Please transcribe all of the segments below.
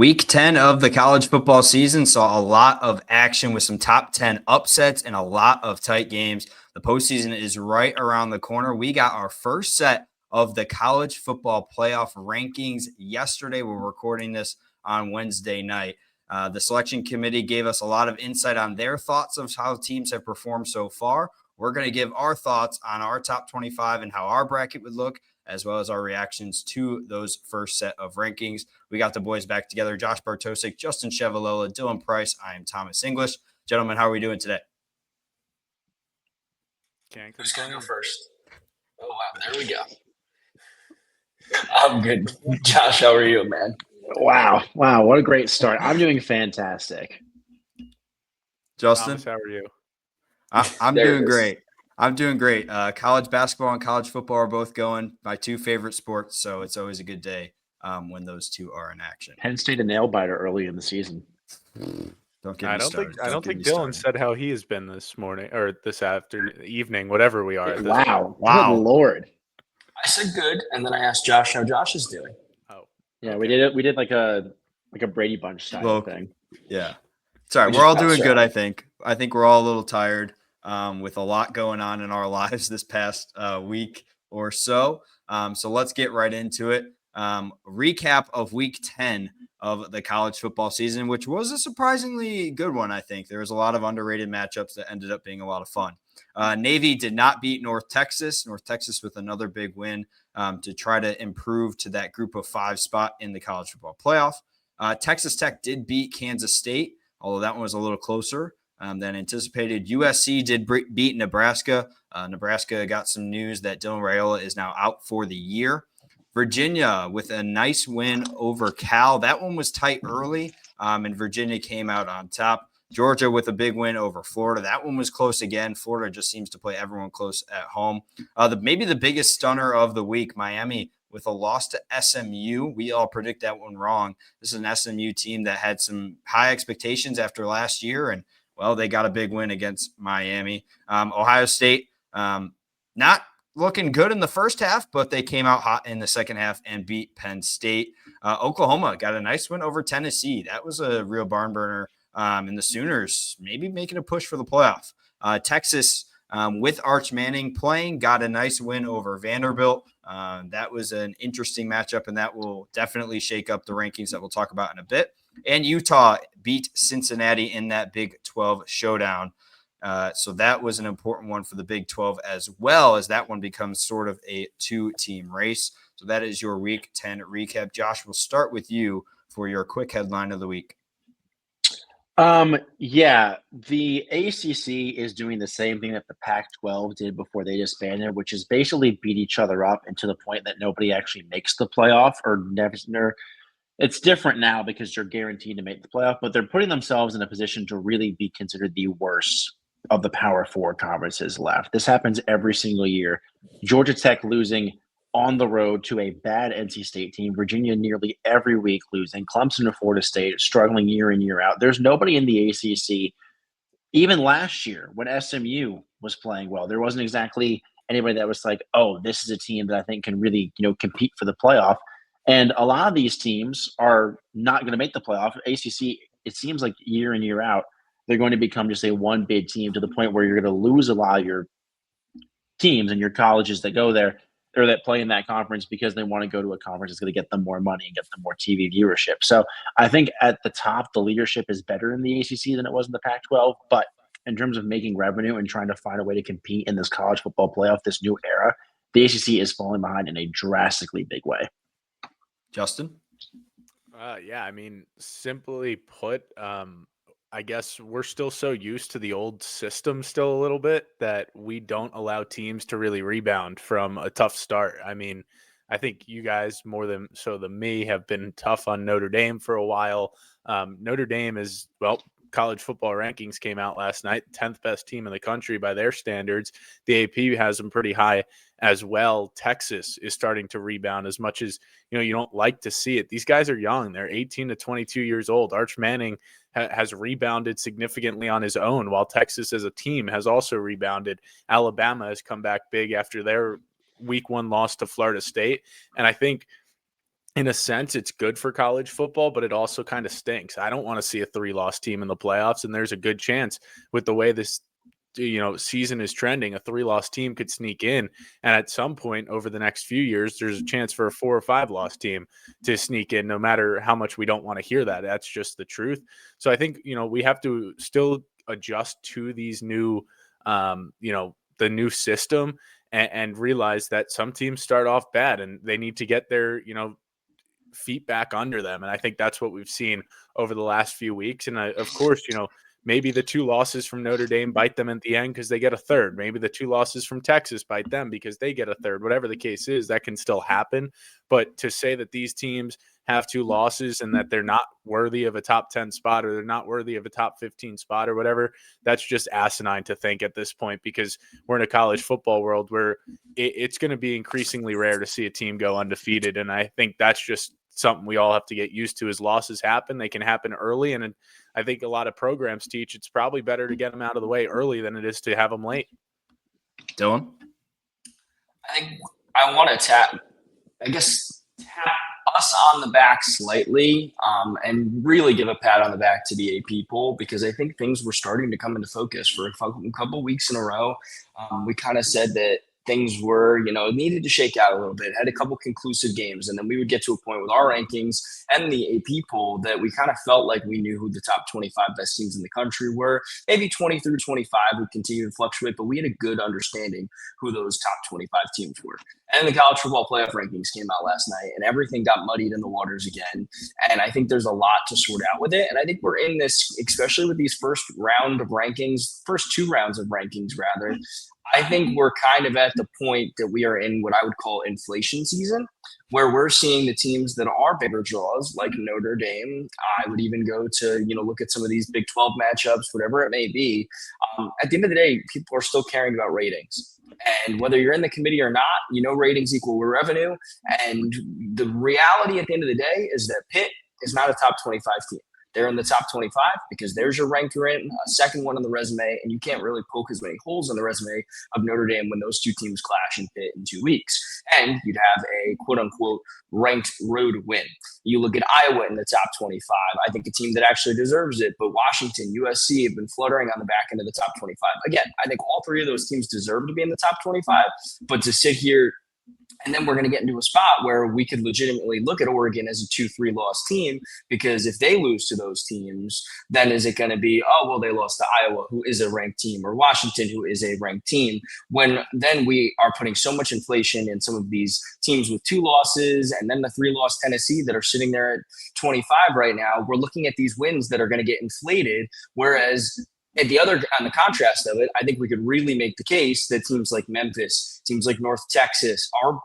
Week 10 of the college football season saw a lot of action with some top 10 upsets and a lot of tight games. The postseason is right around the corner. We got our first set of the college football playoff rankings yesterday. We're recording this on Wednesday night. The selection committee gave us a lot of insight on their thoughts of how teams have performed so far. We're going to give our thoughts on our top 25 and how our bracket would look, as well as our reactions to those first set of rankings. We got the boys back together. Josh Bartosik, Justin Chevalola, Dylan Price. I am Thomas English. Gentlemen, how are we doing today? Who's going to go first? Oh, wow. There we go. I'm good. Josh, how are you, man? Wow. What a great start. I'm doing fantastic. Justin? Thomas, how are you? I'm doing great. I'm doing great. College basketball and college football are both going, my two favorite sports, so it's always a good day when those two are in action. Penn State a nail biter early in the season. Don't get me started. I don't think Dylan said how he has been this morning or this afternoon, evening, whatever we are. Wow. Good Lord. I said good, and then I asked Josh how Josh is doing. Oh, yeah, okay. We did like a Brady Bunch style thing. Yeah. Sorry, we're all doing good. I think we're all a little tired. With a lot going on in our lives this past week or so. So let's get right into it. Recap of week 10 of the college football season, which was a surprisingly good one, I think. There was a lot of underrated matchups that ended up being a lot of fun. Navy did not beat North Texas with another big win to try to improve to that group of 5 spot in the college football playoff. Texas Tech did beat Kansas State, although that one was a little closer than anticipated. USC did beat Nebraska. Nebraska got some news that Dylan Raiola is now out for the year. Virginia with a nice win over Cal. That one was tight early, and Virginia came out on top. Georgia with a big win over Florida. That one was close again. Florida just seems to play everyone close at home. Maybe the biggest stunner of the week, Miami with a loss to SMU. We all predict that one wrong. This is an SMU team that had some high expectations after last year, and well, they got a big win against Miami. Ohio State, not looking good in the first half, but they came out hot in the second half and beat Penn State. Oklahoma got a nice win over Tennessee. That was a real barn burner. And the Sooners maybe making a push for the playoff. Texas, with Arch Manning playing, got a nice win over Vanderbilt. That was an interesting matchup, and that will definitely shake up the rankings that we'll talk about in a bit. And Utah beat Cincinnati in that Big 12 showdown. So that was an important one for the Big 12, as well as that one becomes sort of a 2-team race. So that is your Week 10 recap. Josh, we'll start with you for your quick headline of the week. Yeah, the ACC is doing the same thing that the Pac-12 did before they disbanded, which is basically beat each other up and to the point that nobody actually makes the playoff or never. It's different now because you're guaranteed to make the playoff, but they're putting themselves in a position to really be considered the worst of the Power 4 conferences left. This happens every single year. Georgia Tech losing on the road to a bad NC State team. Virginia nearly every week losing. Clemson to Florida State struggling year in, year out. There's nobody in the ACC. Even last year when SMU was playing well, there wasn't exactly anybody that was like, oh, this is a team that I think can really, compete for the playoff. And a lot of these teams are not going to make the playoff. ACC, it seems like year in, year out, they're going to become just a one bid team to the point where you're going to lose a lot of your teams and your colleges that go there or that play in that conference because they want to go to a conference that's going to get them more money and get them more TV viewership. So I think at the top, the leadership is better in the ACC than it was in the Pac-12. But in terms of making revenue and trying to find a way to compete in this college football playoff, this new era, the ACC is falling behind in a drastically big way. Justin? Yeah, I mean, simply put, I guess we're still so used to the old system still a little bit that we don't allow teams to really rebound from a tough start. I mean, I think you guys more than me have been tough on Notre Dame for a while. Notre Dame is, college football rankings came out last night, 10th best team in the country by their standards. The AP has them pretty high as well. Texas is starting to rebound as much as, you don't like to see it. These guys are young. They're 18 to 22 years old. Arch Manning has rebounded significantly on his own, while Texas as a team has also rebounded. Alabama has come back big after their week 1 loss to Florida State. And I think in a sense, it's good for college football, but it also kind of stinks. I don't want to see a 3-loss team in the playoffs, and there's a good chance with the way this season is trending, a 3-loss team could sneak in, and at some point over the next few years, there's a chance for a 4 or 5-loss team to sneak in. No matter how much we don't want to hear that, that's just the truth. So I think we have to still adjust to these new, the new system, and realize that some teams start off bad, and they need to get their feet back under them. And I think that's what we've seen over the last few weeks. And of course, maybe the 2 losses from Notre Dame bite them at the end because they get a third. Maybe the 2 losses from Texas bite them because they get a third. Whatever the case is, that can still happen. But to say that these teams have 2 losses and that they're not worthy of a top 10 spot, or they're not worthy of a top 15 spot or whatever, that's just asinine to think at this point, because we're in a college football world where it's going to be increasingly rare to see a team go undefeated. And I think that's just something we all have to get used to. As losses happen, they can happen early, and I think a lot of programs teach it's probably better to get them out of the way early than it is to have them late. Dylan? I think I want to tap us on the back slightly, and really give a pat on the back to the AP poll, because I think things were starting to come into focus for a couple weeks in a row. We kind of said that things were, needed to shake out a little bit, had a couple conclusive games, and then we would get to a point with our rankings and the AP poll that we kind of felt like we knew who the top 25 best teams in the country were. Maybe 20 through 25 would continue to fluctuate, but we had a good understanding who those top 25 teams were. And the college football playoff rankings came out last night, and everything got muddied in the waters again. And I think there's a lot to sort out with it. And I think we're in this, especially with these first 2 rounds of rankings, rather. I think we're kind of at the point that we are in what I would call inflation season, where we're seeing the teams that are bigger draws, like Notre Dame. I would even go to, look at some of these Big 12 matchups, whatever it may be. At the end of the day, people are still caring about ratings. And whether you're in the committee or not, ratings equal revenue. And the reality at the end of the day is that Pitt is not a top 25 team. They're in the top 25 because there's your rank you're in, a second one on the resume, and you can't really poke as many holes in the resume of Notre Dame when those 2 teams clash in Pitt in 2 weeks. And you'd have a quote-unquote ranked road win. You look at Iowa in the top 25. I think a team that actually deserves it, but Washington, USC have been fluttering on the back end of the top 25. Again, I think all 3 of those teams deserve to be in the top 25, but to sit here, and then we're going to get into a spot where we could legitimately look at Oregon as a 2-3 loss team, because if they lose to those teams, then is it going to be, oh, well, they lost to Iowa, who is a ranked team, or Washington, who is a ranked team, when then we are putting so much inflation in some of these teams with 2 losses, and then the 3-loss Tennessee that are sitting there at 25 right now. We're looking at these wins that are going to get inflated, whereas on the contrast of it, I think we could really make the case that teams like Memphis, teams like North Texas are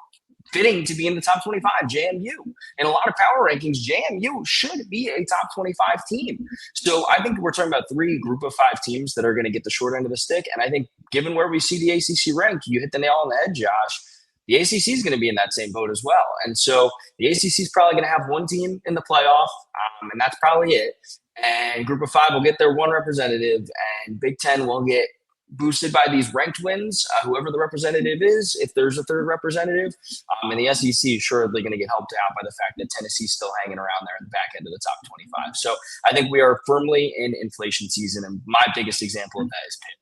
fitting to be in the top 25. JMU, in a lot of power rankings, JMU should be a top 25 team. So I think we're talking about 3 group of 5 teams that are going to get the short end of the stick. And I think given where we see the ACC ranked, you hit the nail on the head, Josh. The ACC is going to be in that same boat as well. And so the ACC is probably going to have 1 team in the playoff, and that's probably it. And group of 5 will get their 1 representative, and Big Ten will get boosted by these ranked wins, whoever the representative is, if there's a 3rd representative. And the SEC is surely going to get helped out by the fact that Tennessee's still hanging around there in the back end of the top 25. So I think we are firmly in inflation season, and my biggest example of that is Pitt.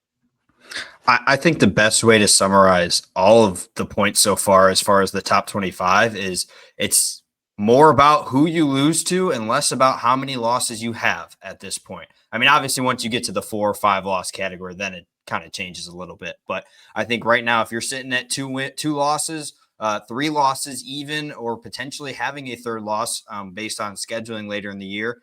I think the best way to summarize all of the points so far as the top 25 is it's more about who you lose to and less about how many losses you have at this point. I mean, obviously, once you get to the 4 or 5 loss category, then it kind of changes a little bit. But I think right now, if you're sitting at 2 losses, 3 losses even, or potentially having a 3rd loss based on scheduling later in the year,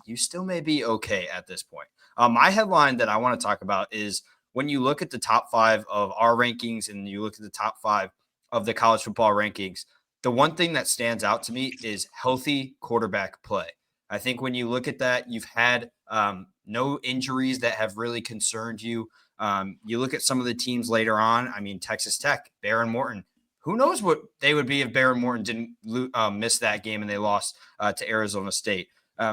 you still may be okay at this point. My headline that I want to talk about is when you look at the top 5 of our rankings and you look at the top 5 of the college football rankings, the one thing that stands out to me is healthy quarterback play. I think when you look at that, you've had no injuries that have really concerned you. You look at some of the teams later on. I mean, Texas Tech, Behren Morton. Who knows what they would be if Behren Morton didn't miss that game and they lost to Arizona State.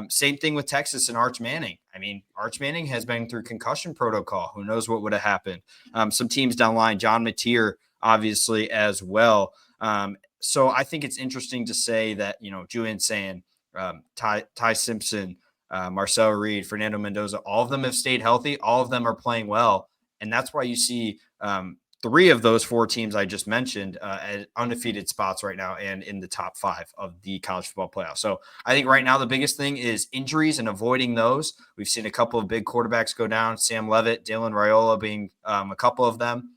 Same thing with Texas and Arch Manning. I mean, Arch Manning has been through concussion protocol. Who knows what would have happened? Some teams down the line, John Mateer, obviously, as well. So I think it's interesting to say that, Julian saying, Ty Simpson, Marcel Reed, Fernando Mendoza, all of them have stayed healthy. All of them are playing well. And that's why you see 3 of those 4 teams I just mentioned at undefeated spots right now and in the top 5 of the college football playoff. So I think right now the biggest thing is injuries and avoiding those. We've seen a couple of big quarterbacks go down, Sam Leavitt, Dylan Raiola being a couple of them.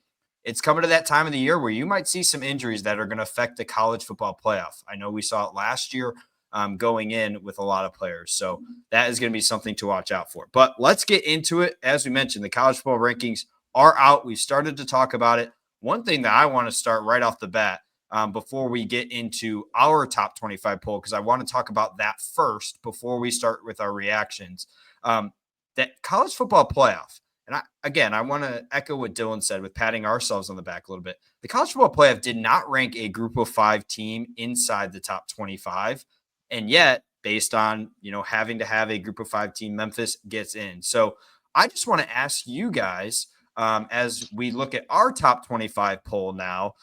It's coming to that time of the year where you might see some injuries that are going to affect the college football playoff. I know we saw it last year going in with a lot of players. So that is going to be something to watch out for. But let's get into it. As we mentioned, the college football rankings are out. We started to talk about it. One thing that I want to start right off the bat before we get into our top 25 poll, because I want to talk about that first before we start with our reactions, that college football playoff. And I want to echo what Dylan said with patting ourselves on the back a little bit. The college football playoff did not rank a group of 5 team inside the top 25. And yet, based on, having to have a group of 5 team, Memphis gets in. So I just want to ask you guys, as we look at our top 25 poll now,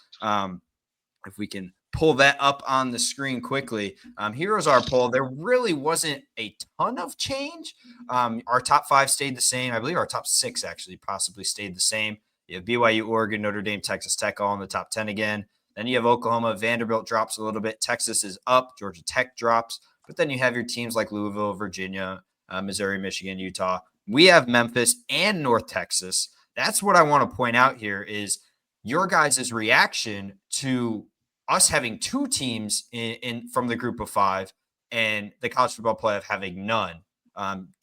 if we can pull that up on the screen quickly. Here is our poll. There really wasn't a ton of change. Our top 5 stayed the same. I believe our top 6 actually possibly stayed the same. You have BYU, Oregon, Notre Dame, Texas Tech all in the top 10 again. Then you have Oklahoma. Vanderbilt drops a little bit. Texas is up. Georgia Tech drops. But then you have your teams like Louisville, Virginia, Missouri, Michigan, Utah. We have Memphis and North Texas. That's what I want to point out here is your guys' reaction to us having 2 teams in from the group of 5 and the college football playoff having none.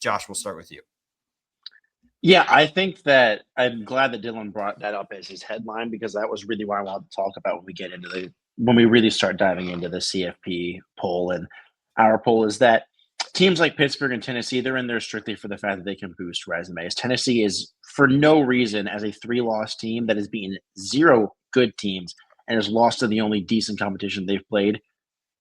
Josh, we'll start with you. Yeah, I think that I'm glad that Dylan brought that up as his headline because that was really what I wanted to talk about when we really start diving into the CFP poll. And our poll is that teams like Pittsburgh and Tennessee, they're in there strictly for the fact that they can boost resumes. Tennessee is for no reason as a 3-loss team that has beaten 0 good teams and has lost to the only decent competition they've played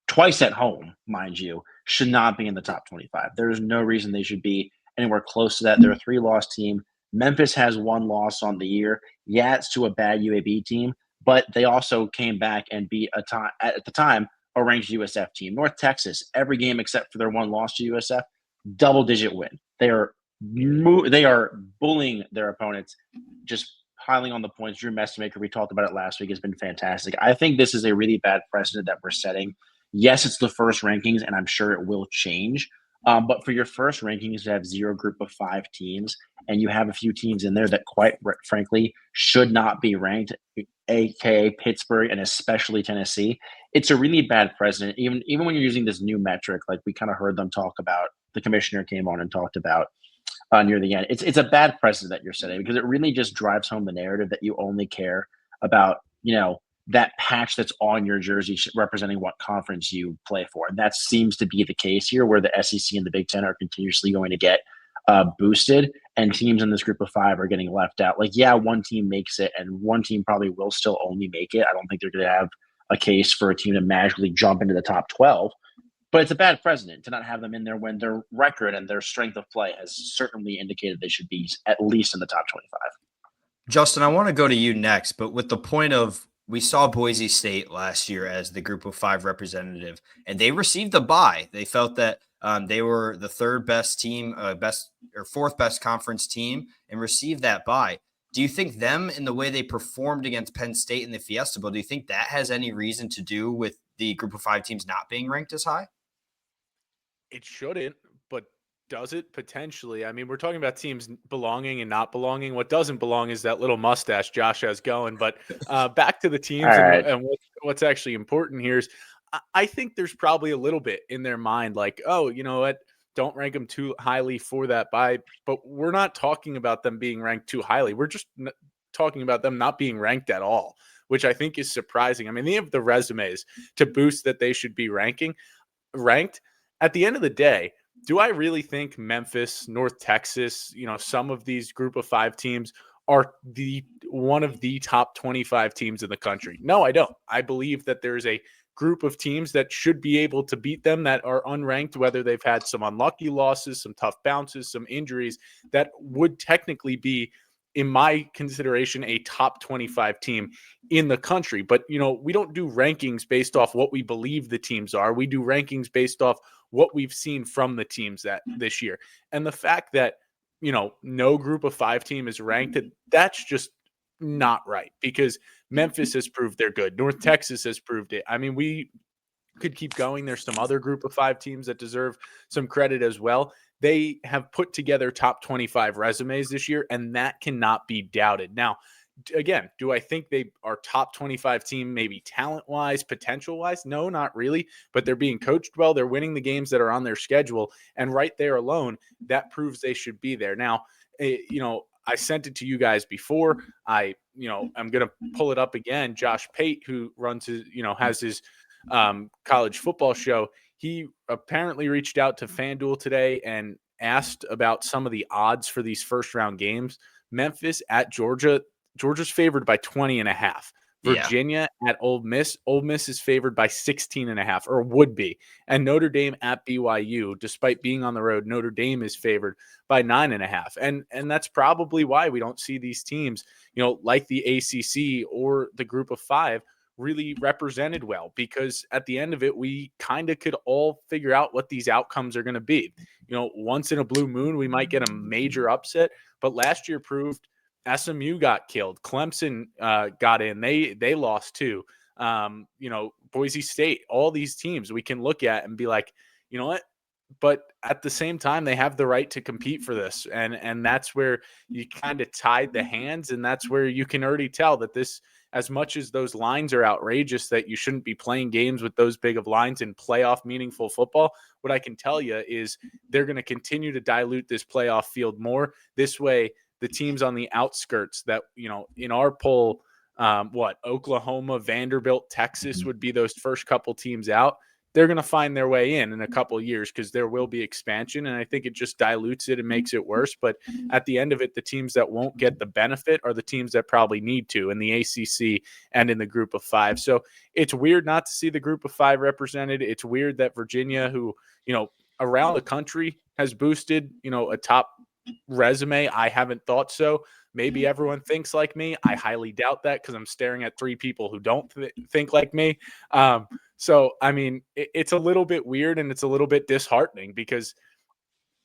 twice at home, mind you, should not be in the top 25. There is no reason they should be anywhere close to that. They're a 3-loss team. Memphis has 1 loss on the year. Yeah, it's to a bad UAB team, but they also came back and beat at the time a ranked USF team. North Texas, every game except for their 1 loss to USF, double-digit win. They are bullying their opponents, just piling on the points. Drew Messmaker, we talked about it last week, has been fantastic. I think this is a really bad precedent that we're setting. Yes, it's the first rankings, and I'm sure it will change. But for your first rankings to have 0 group of 5 teams, and you have a few teams in there that quite frankly should not be ranked, aka Pittsburgh and especially Tennessee, it's a really bad precedent. Even when you're using this new metric, like we kind of heard them talk about, the commissioner came on and talked about near the end. It's a bad precedent that you're setting because it really just drives home the narrative that you only care about, that patch that's on your jersey representing what conference you play for. And that seems to be the case here where the SEC and the Big Ten are continuously going to get boosted and teams in this group of 5 are getting left out. Like, yeah, 1 team makes it and 1 team probably will still only make it. I don't think they're going to have a case for a team to magically jump into the top 12. But it's a bad precedent to not have them in there when their record and their strength of play has certainly indicated they should be at least in the top 25. Justin, I want to go to you next, but with the point of we saw Boise State last year as the group of 5 representative, and they received a bye. They felt that they were the 3rd best team, 4th best conference team, and received that bye. Do you think them in the way they performed against Penn State in the Fiesta Bowl, do you think that has any reason to do with the group of 5 teams not being ranked as high? It shouldn't, but does it? Potentially. I mean, we're talking about teams belonging and not belonging. What doesn't belong is that little mustache Josh has going. But back to the teams and what's actually important here is I think there's probably a little bit in their mind like, oh, you know what? Don't rank them too highly for that bye. But we're not talking about them being ranked too highly. We're just talking about them not being ranked at all, which I think is surprising. I mean, they have the resumes to boost that they should be ranked. At the end of the day, do I really think Memphis, North Texas, some of these group of 5 teams are one of the top 25 teams in the country? No, I don't. I believe that there's a group of teams that should be able to beat them that are unranked, whether they've had some unlucky losses, some tough bounces, some injuries that would technically be in my consideration, a top 25 team in the country. But, we don't do rankings based off what we believe the teams are. We do rankings based off what we've seen from the teams that this year. And the fact that, no group of 5 team is ranked, that's just not right, because Memphis has proved they're good. North Texas has proved it. I mean, we could keep going. There's some other group of 5 teams that deserve some credit as well. They have put together top 25 resumes this year, and that cannot be doubted. Now, again, do I think they are top 25 team, maybe talent-wise, potential-wise? No, not really, but they're being coached well. They're winning the games that are on their schedule, and right there alone, that proves they should be there. Now, I sent it to you guys before. I'm going to pull it up again. Josh Pate, who runs his, has his college football show, he apparently reached out to FanDuel today and asked about some of the odds for these first round games. Memphis at Georgia. Georgia's favored by 20.5. Virginia at Ole Miss. Ole Miss is favored by 16.5, or would be. And Notre Dame at BYU. Despite being on the road, Notre Dame is favored by 9.5. And that's probably why we don't see these teams, like the ACC or the Group of 5, really represented well, because at the end of it, we kind of could all figure out what these outcomes are going to be. Once in a blue moon, we might get a major upset, but last year proved SMU got killed. Clemson got in. They lost too. Boise State, all these teams we can look at and be like, you know what? But at the same time, they have the right to compete for this. And that's where you kind of tied the hands. And that's where you can already tell that this, as much as those lines are outrageous, that you shouldn't be playing games with those big of lines in playoff meaningful football. What I can tell you is they're going to continue to dilute this playoff field more. This way, the teams on the outskirts that, in our poll, Oklahoma, Vanderbilt, Texas would be those first couple teams out. They're going to find their way in a couple of years, because there will be expansion. And I think it just dilutes it and makes it worse. But at the end of it, the teams that won't get the benefit are the teams that probably need to in the ACC and in the Group of 5. So it's weird not to see the Group of 5 represented. It's weird that Virginia, who, around the country has boosted, a top resume. I haven't thought so. Maybe everyone thinks like me. I highly doubt that, because I'm staring at 3 people who don't think like me. So, I mean, it's a little bit weird, and it's a little bit disheartening, because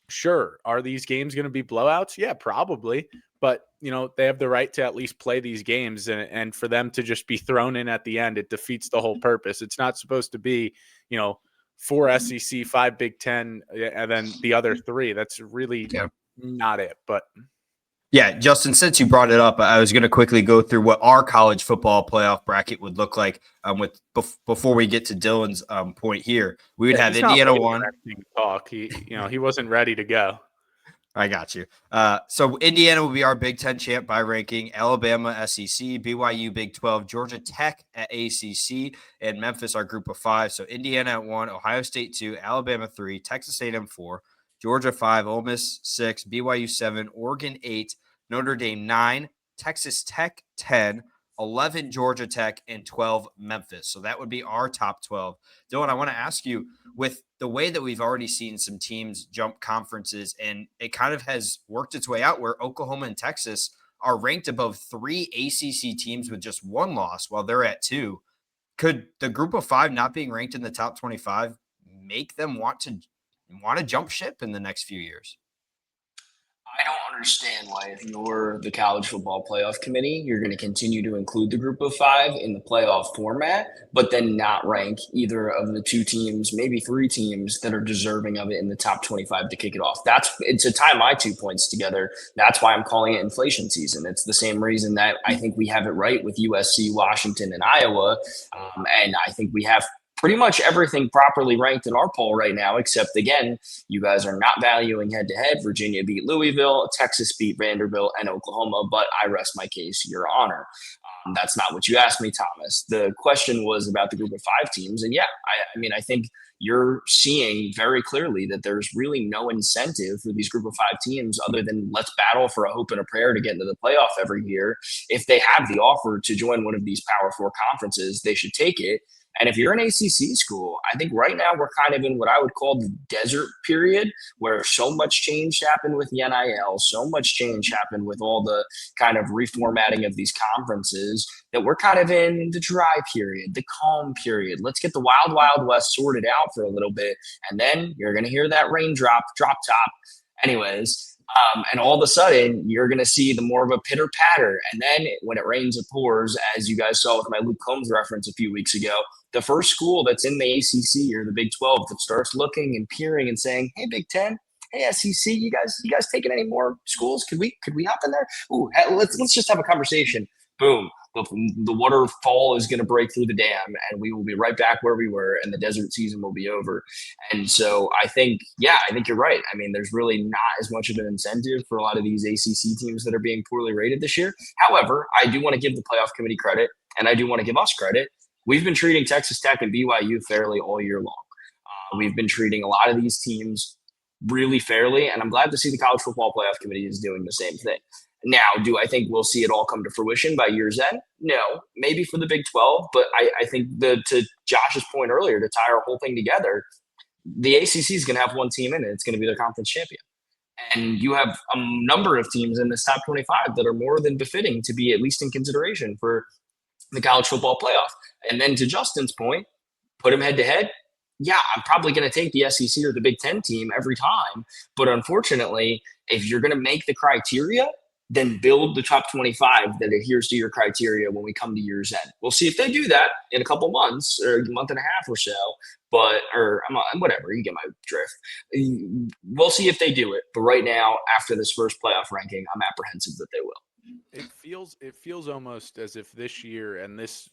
sure, are these games going to be blowouts? Yeah, probably. But, they have the right to at least play these games, and for them to just be thrown in at the end, it defeats the whole purpose. It's not supposed to be, 4 SEC, 5 Big Ten, and then the other 3. That's really not it. But yeah, Justin, since you brought it up, I was going to quickly go through what our college football playoff bracket would look like before we get to Dylan's point here. We would have Indiana 1. Talk. He wasn't ready to go. I got you. So Indiana will be our Big Ten champ by ranking. Alabama, SEC, BYU, Big 12, Georgia Tech at ACC, and Memphis, our Group of 5. So Indiana at 1, Ohio State 2, Alabama 3, Texas A&M 4, Georgia 5, Ole Miss 6, BYU 7, Oregon 8, Notre Dame 9, Texas Tech 10, 11 Georgia Tech, and 12 Memphis. So that would be our top 12. Dylan, I want to ask you, with the way that we've already seen some teams jump conferences, and it kind of has worked its way out where Oklahoma and Texas are ranked above 3 ACC teams with just 1 loss while they're at 2. Could the Group of 5 not being ranked in the top 25 make them want to jump ship in the next few years? I don't understand why, if you're the college football playoff committee, you're going to continue to include the Group of 5 in the playoff format, but then not rank either of the 2 teams, maybe 3 teams that are deserving of it in the top 25 to kick it off. To tie my 2 points together. That's why I'm calling it inflation season. It's the same reason that I think we have it right with USC, Washington, and Iowa. And I think we have pretty much everything properly ranked in our poll right now, except, again, you guys are not valuing head-to-head. Virginia beat Louisville, Texas beat Vanderbilt, and Oklahoma, but I rest my case, Your Honor. That's not what you asked me, Thomas. The question was about the Group of 5 teams, and yeah, I think you're seeing very clearly that there's really no incentive for these Group of 5 teams other than let's battle for a hope and a prayer to get into the playoff every year. If they have the offer to join one of these Power 4 conferences, they should take it. And if you're an ACC school, I think right now we're kind of in what I would call the desert period, where so much change happened with the NIL, so much change happened with all the kind of reformatting of these conferences, that we're kind of in the dry period, the calm period. Let's get the wild, wild west sorted out for a little bit, and then you're going to hear that raindrop, drop top. Anyways, and all of a sudden, you're going to see the more of a pitter patter. And then when it rains, it pours, as you guys saw with my Luke Combs reference a few weeks ago. The first school that's in the ACC or the Big 12 that starts looking and peering and saying, "Hey, Big 10, hey, SEC, you guys taking any more schools? Could we hop in there? Ooh, let's just have a conversation." Boom. The waterfall is going to break through the dam, and we will be right back where we were, and the desert season will be over. And so I think you're right. I mean, there's really not as much of an incentive for a lot of these ACC teams that are being poorly rated this year. However, I do want to give the playoff committee credit, and I do want to give us credit. We've been treating Texas Tech and BYU fairly all year long. We've been treating a lot of these teams really fairly, and I'm glad to see the College Football Playoff Committee is doing the same thing. Now, do I think we'll see it all come to fruition by year's end? No, maybe for the Big 12, but I think to Josh's point earlier, to tie our whole thing together, the ACC is going to have one team in it. It's going to be their conference champion. And you have a number of teams in this top 25 that are more than befitting to be at least in consideration for the college football playoff. And then to Justin's point, put them head to head. Yeah, I'm probably going to take the SEC or the Big 10 team every time. But unfortunately, if you're going to make the criteria, then build the top 25 that adheres to your criteria when we come to year's end. We'll see if they do that in a couple months or a month and a half or so, or whatever, you get my drift. We'll see if they do it. But right now, after this first playoff ranking, I'm apprehensive that they will. It feels almost as if this year and this,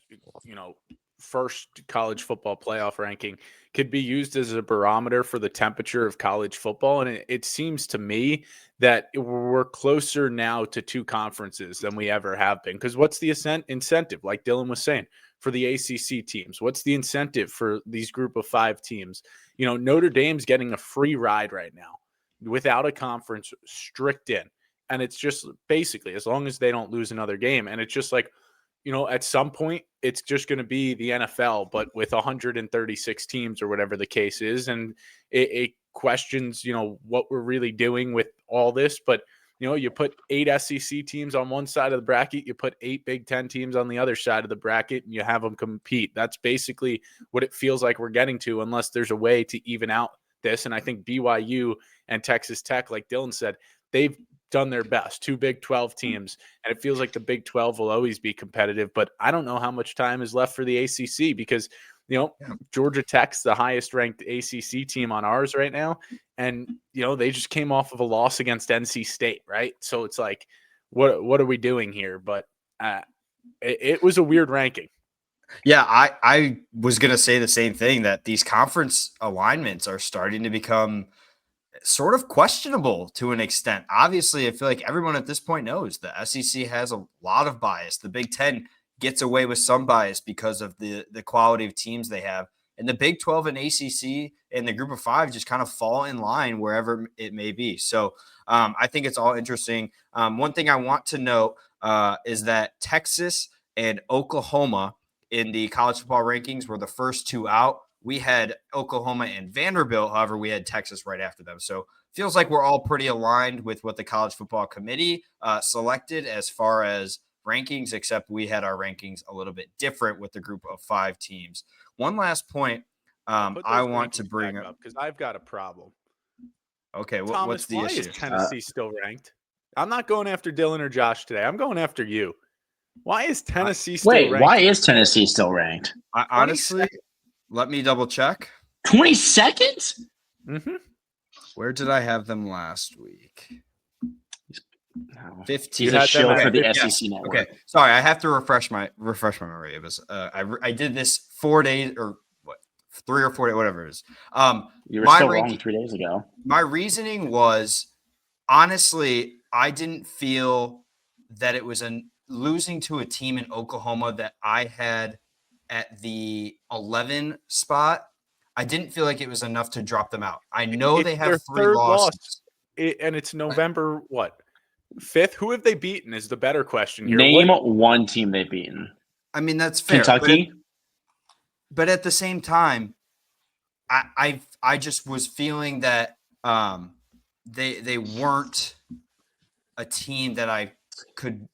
first college football playoff ranking could be used as a barometer for the temperature of college football. And it seems to me that we're closer now to two conferences than we ever have been. Because what's the incentive, like Dylan was saying, for the ACC teams? What's the incentive for these group of 5 teams? Notre Dame's getting a free ride right now without a conference strict in. And it's just basically as long as they don't lose another game. And it's just like, at some point, it's just going to be the NFL, but with 136 teams or whatever the case is. And it questions, what we're really doing with all this. But, you put 8 SEC teams on one side of the bracket, you put 8 Big 10 teams on the other side of the bracket, and you have them compete. That's basically what it feels like we're getting to, unless there's a way to even out this. And I think BYU and Texas Tech, like Dylan said, they've done their best, 2 Big 12 teams, and it feels like the Big 12 will always be competitive. But I don't know how much time is left for the ACC because, Georgia Tech's the highest ranked ACC team on ours right now. And, they just came off of a loss against NC State, right? So it's like, what are we doing here? But it was a weird ranking. Yeah, I was going to say the same thing, that these conference alignments are starting to become sort of questionable to an extent. Obviously, I feel like everyone at this point knows the SEC has a lot of bias. The Big 10 gets away with some bias because of the quality of teams they have. And the Big 12 and ACC and the group of 5 just kind of fall in line wherever it may be. So I think it's all interesting. One thing I want to note is that Texas and Oklahoma in the college football rankings were the first 2 out. We had Oklahoma and Vanderbilt. However, we had Texas right after them. So feels like we're all pretty aligned with what the College Football Committee selected as far as rankings, except we had our rankings a little bit different with the group of 5 teams. One last point I want to bring up because I've got a problem. Okay, Thomas, what's the why issue? Is Tennessee still ranked? I'm not going after Dylan or Josh today. I'm going after you. Why is Tennessee still ranked? Wait, why is Tennessee still ranked? Honestly, let me double check. 22nd? Mm-hmm. Where did I have them last week? 15. He's a shill for the Yeah. SEC network. Okay, sorry, I have to refresh my memory. It was I did this 4 days or what, 3 or 4 days, whatever it is. You were still wrong 3 days ago. My reasoning was, honestly, I didn't feel that it was losing to a team in Oklahoma that I had at the 11 spot. I didn't feel like it was enough to drop them out. I know they have 3 losses. And it's November, 5th? Who have they beaten is the better question here. Name one team they've beaten. I mean, that's fair. Kentucky? but at the same time, I just was feeling that they weren't a team that I could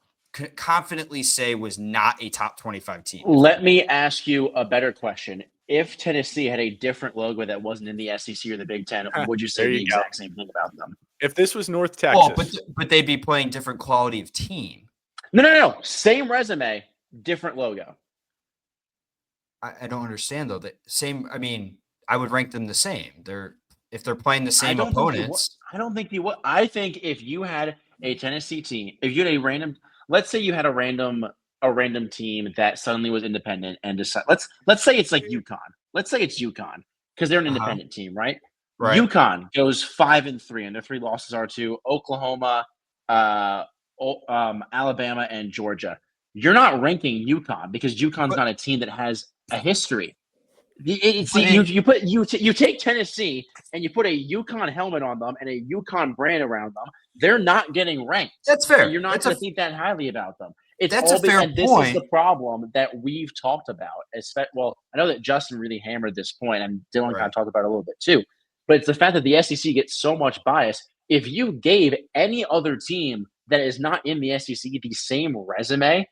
confidently say was not a top 25 team. Let me ask you a better question. If Tennessee had a different logo that wasn't in the SEC or the Big Ten, would you say the exact same thing about them? If this was North Texas. But they'd be playing different quality of team. No. Same resume, different logo. I don't understand, though. I mean, I would rank them the same. If they're playing the same opponents. I don't think you would. I think if you had a Tennessee team, if you had let's say you had a random team that suddenly was independent and decide. Let's say it's like UConn. Let's say it's UConn because they're an independent team, right? Right. UConn goes 5-3, and their 3 losses are to Oklahoma, Alabama, and Georgia. You're not ranking UConn because UConn's not a team that has a history. You take Tennessee and you put a UConn helmet on them and a UConn brand around them. They're not getting ranked. That's fair. And you're not going to think that highly about them. That's a fair point. This is the problem that we've talked about. Well, I know that Justin really hammered this point, and Dylan kind of talked about it a little bit too. But it's the fact that the SEC gets so much bias. If you gave any other team that is not in the SEC the same resume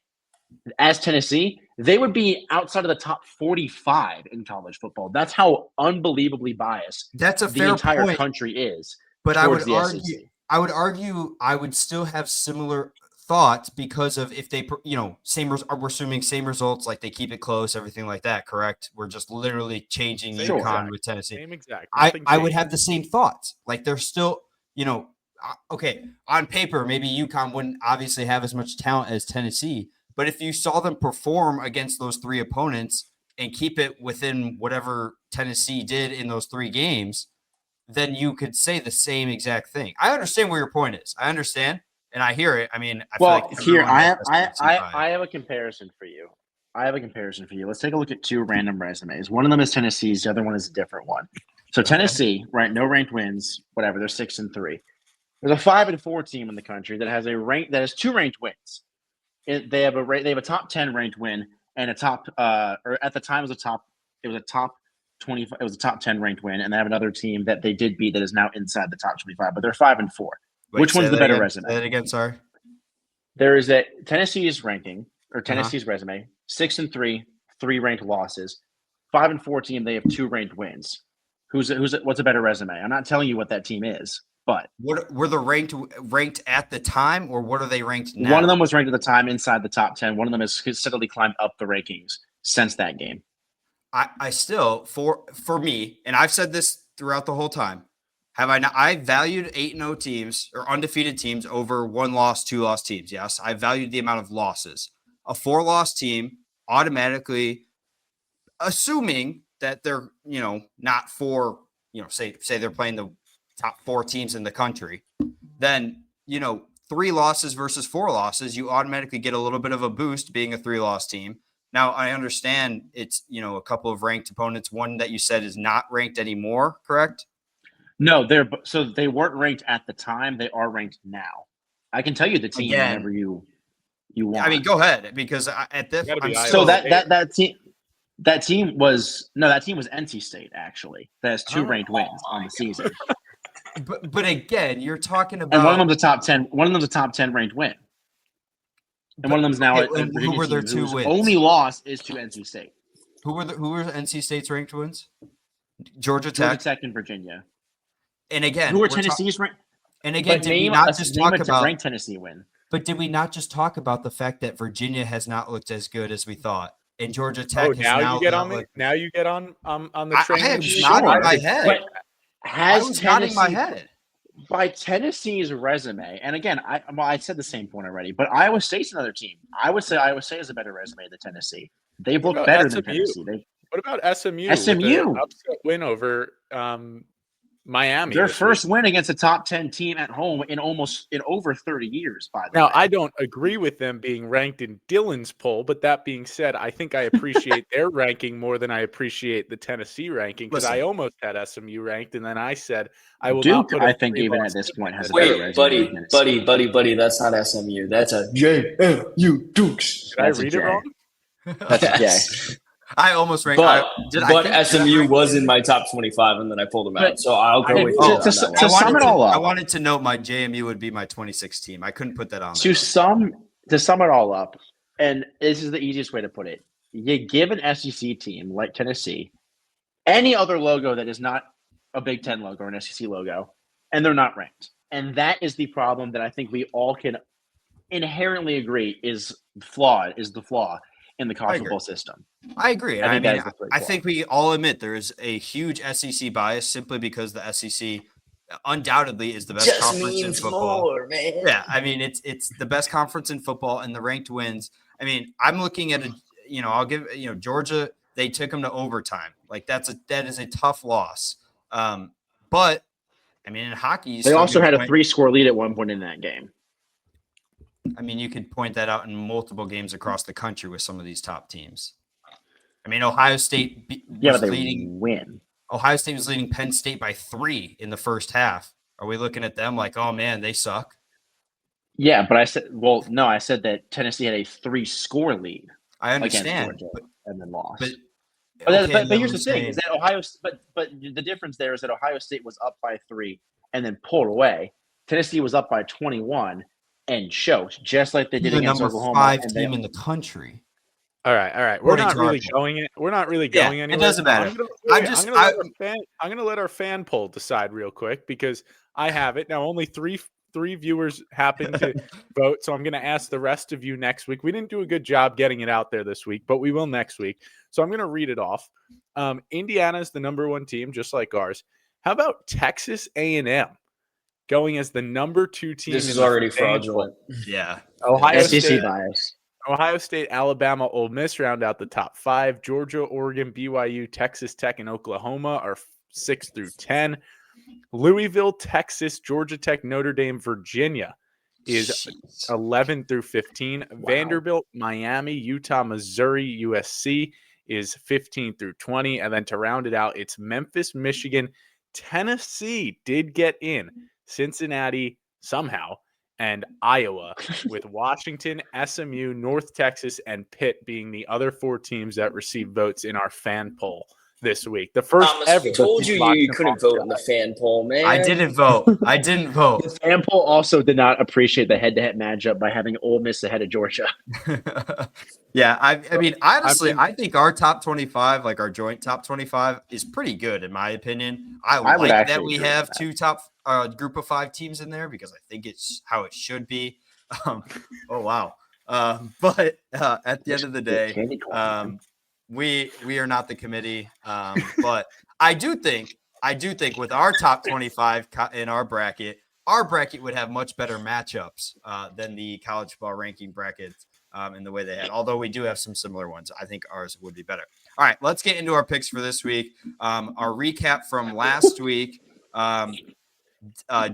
as Tennessee, they would be outside of the top 45 in college football. That's how unbelievably biased the entire country is. But I would argue I would still have similar thoughts because of if they, we're assuming same results, like they keep it close, everything like that, correct? We're just literally changing UConn with Tennessee. Same exact. I would have the same thoughts. Like they're still, okay, on paper, maybe UConn wouldn't obviously have as much talent as Tennessee, but if you saw them perform against those 3 opponents and keep it within whatever Tennessee did in those 3 games, then you could say the same exact thing. I understand where your point is. I understand. And I hear it. I mean, I have a comparison for you. Let's take a look at 2 random resumes. One of them is Tennessee's. The other one is a different one. So Tennessee, right? No ranked wins. Whatever. They're 6-3. There's a 5-4 team in the country that has 2 ranked wins. They have a top 10 ranked win and a top or at the time it was a top 25. It was a top 10 ranked win, and they have another team that they did beat that is now inside the top 25. But they're 5-4. Which one's the better resume? Say that again, sorry. There is Tennessee's ranking or Tennessee's resume, 6-3, 3 ranked losses, 5-4 team. They have 2 ranked wins. What's a better resume? I'm not telling you what that team is, but what were the ranked at the time, or what are they ranked now? One of them was ranked at the time inside the top 10. One of them has steadily climbed up the rankings since that game. I still for me, and I've said this throughout the whole time. Have I not? I valued 8-0 teams or undefeated teams over 1-loss, 2-loss teams. Yes, I valued the amount of losses. A 4-loss team automatically, assuming that they're not say they're playing the top 4 teams in the country, then 3 losses versus 4 losses, you automatically get a little bit of a boost being a 3-loss team. Now I understand it's a couple of ranked opponents. One that you said is not ranked anymore, correct? No, they weren't ranked at the time. They are ranked now. I can tell you the team whenever you want. I mean, go ahead because at this. That team was NC State actually. That has 2 ranked wins on the season. But again, you're talking about and one of them's a top 10. One of them's a top 10 ranked win, and one of them's now. Who were their 2 wins? Only loss is to NC State. Who were NC State's ranked wins? Georgia Tech and Virginia. And again, who are Tennessee's ranked? And again, did we not just talk about ranked Tennessee win? But did we not just talk about the fact that Virginia has not looked as good as we thought, and Georgia Tech has now you get on me? Now you get on the train. I am nodding my head. But I was nodding my head by Tennessee's resume. And again, I said the same point already. But Iowa State's another team. I would say Iowa State is a better resume than Tennessee. They've looked better than Tennessee. What about SMU? SMU upset win over Miami. Their first win against a top 10 team at home in over 30 years, by the way. Now, I don't agree with them being ranked in Dylan's poll, but that being said, I think I appreciate their ranking more than I appreciate the Tennessee ranking because I almost had SMU ranked, and then I said I will not put I think even at this point has buddy, that's not SMU. That's a JMU Dukes. Did I read it wrong? That's a J. I almost ranked. But SMU was in my top 25, and then I pulled them out. So I'll go with you. To sum it all up, I wanted to note my JMU would be my 26 team. I couldn't put that on. To sum it all up, and this is the easiest way to put it: you give an SEC team like Tennessee any other logo that is not a Big Ten logo or an SEC logo, and they're not ranked. And that is the problem that I think we all can inherently agree is the flaw in the college football system. I agree. I think we all admit there is a huge SEC bias simply because the SEC undoubtedly is the best conference in football. More, man. Yeah, I mean it's the best conference in football, and the ranked wins. I mean, I'm looking at I'll give Georgia. They took them to overtime. Like that is a tough loss. But I mean, in hockey, they also had a 3-score lead at one point in that game. I mean, you could point that out in multiple games across the country with some of these top teams. I mean, Ohio State was leading. Win. Ohio State was leading Penn State by 3 in the first half. Are we looking at them like, oh man, they suck? Yeah, but I said that Tennessee had a 3-score lead. I understand, against Georgia and then lost. But here's the thing: is that but the difference there is that Ohio State was up by 3 and then pulled away. Tennessee was up by 21 and choked, just like they did against Oklahoma. Number 5 team in the country. All right. We're not really going anywhere. It doesn't matter. I'm going to let our fan poll decide real quick because I have it now. Only three viewers happen to vote, so I'm going to ask the rest of you next week. We didn't do a good job getting it out there this week, but we will next week. So I'm going to read it off. Indiana is the number 1 team, just like ours. How about Texas A&M going as the number 2 team? This is already fraudulent. Yeah. Ohio State bias. Ohio State, Alabama, Ole Miss round out the top 5. Georgia, Oregon, BYU, Texas Tech, and Oklahoma are 6 through 10. Louisville, Texas, Georgia Tech, Notre Dame, Virginia is 11 through 15. Wow. Vanderbilt, Miami, Utah, Missouri, USC is 15 through 20. And then to round it out, it's Memphis, Michigan. Tennessee did get in. Cincinnati somehow. And Iowa, with Washington, SMU, North Texas, and Pitt being the other 4 teams that received votes in our fan poll this week. The first ever. I told you couldn't vote in the fan poll, man. I didn't vote. The fan poll also did not appreciate the head-to-head matchup by having Ole Miss ahead of Georgia. Yeah, I mean, honestly, I think our top 25, like our joint top 25, is pretty good in my opinion. I like that we have 2 top group of 5 teams in there because I think it's how it should be. Oh wow! But at the end of the day, we are not the committee. But I do think with our top 25 in our bracket would have much better matchups than the college football ranking brackets in the way they had. Although we do have some similar ones, I think ours would be better. All right, let's get into our picks for this week. Our recap from last week.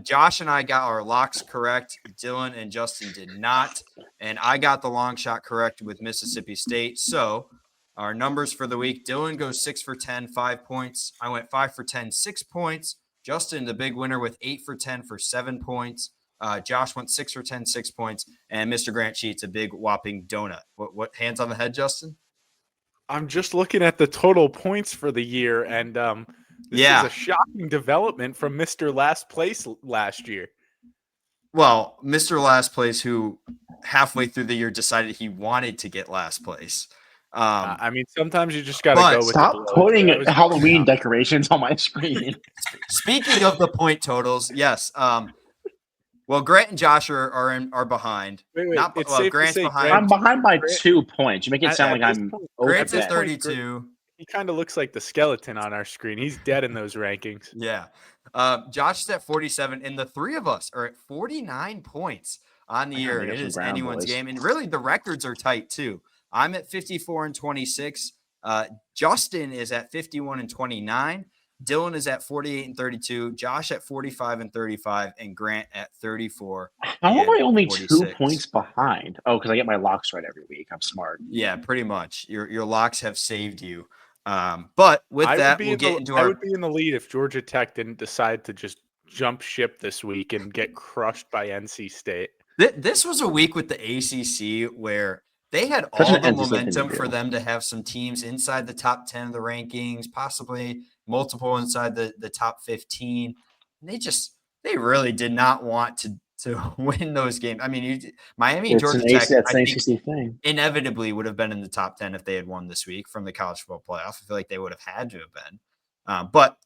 Josh and I got our locks correct. Dylan and Justin did not. And I got the long shot correct with Mississippi State. So our numbers for the week, Dylan goes 6 for 10, 5 points. I went 5 for 10, 6 points. Justin, the big winner, with 8 for 10 for 7 points. Josh went 6 for 10, 6 points. And Mr. Grant Sheets, a big whopping donut. What hands on the head, Justin? I'm just looking at the total points for the year, and this is a shocking development from Mr. Last Place last year. Well, Mr. Last Place, who halfway through the year decided he wanted to get last place. I mean, sometimes you just got to go with stop putting Halloween decorations on my screen. Speaking of the point totals, yes. Well, Grant and Josh are behind. Wait, Grant's behind. I'm behind by 2 points. You make it sound like I'm. Grant's at 32. He kind of looks like the skeleton on our screen. He's dead in those rankings. Yeah. Josh is at 47, and the 3 of us are at 49 points on the year. It is anyone's game, and really the records are tight too. I'm at 54 and 26. Justin is at 51 and 29. Dylan is at 48 and 32. Josh at 45 and 35, and Grant at 34. How am I only 2 points behind? Oh, because I get my locks right every week. I'm smart. Yeah, pretty much. Your locks have saved you. But with that, we'll get into I would be in the lead if Georgia Tech didn't decide to just jump ship this week and get crushed by NC State. This was a week with the ACC where they had Such all an the anti-social momentum media. for them to have some teams inside the top 10 of the rankings, possibly multiple inside the top 15. And they really did not want to win those games. I mean, Miami and Georgia Tech, That's I an think, ACC thing. inevitably would have been in the top 10 if they had won this week from the college football playoff. I feel like they would have had to have been. But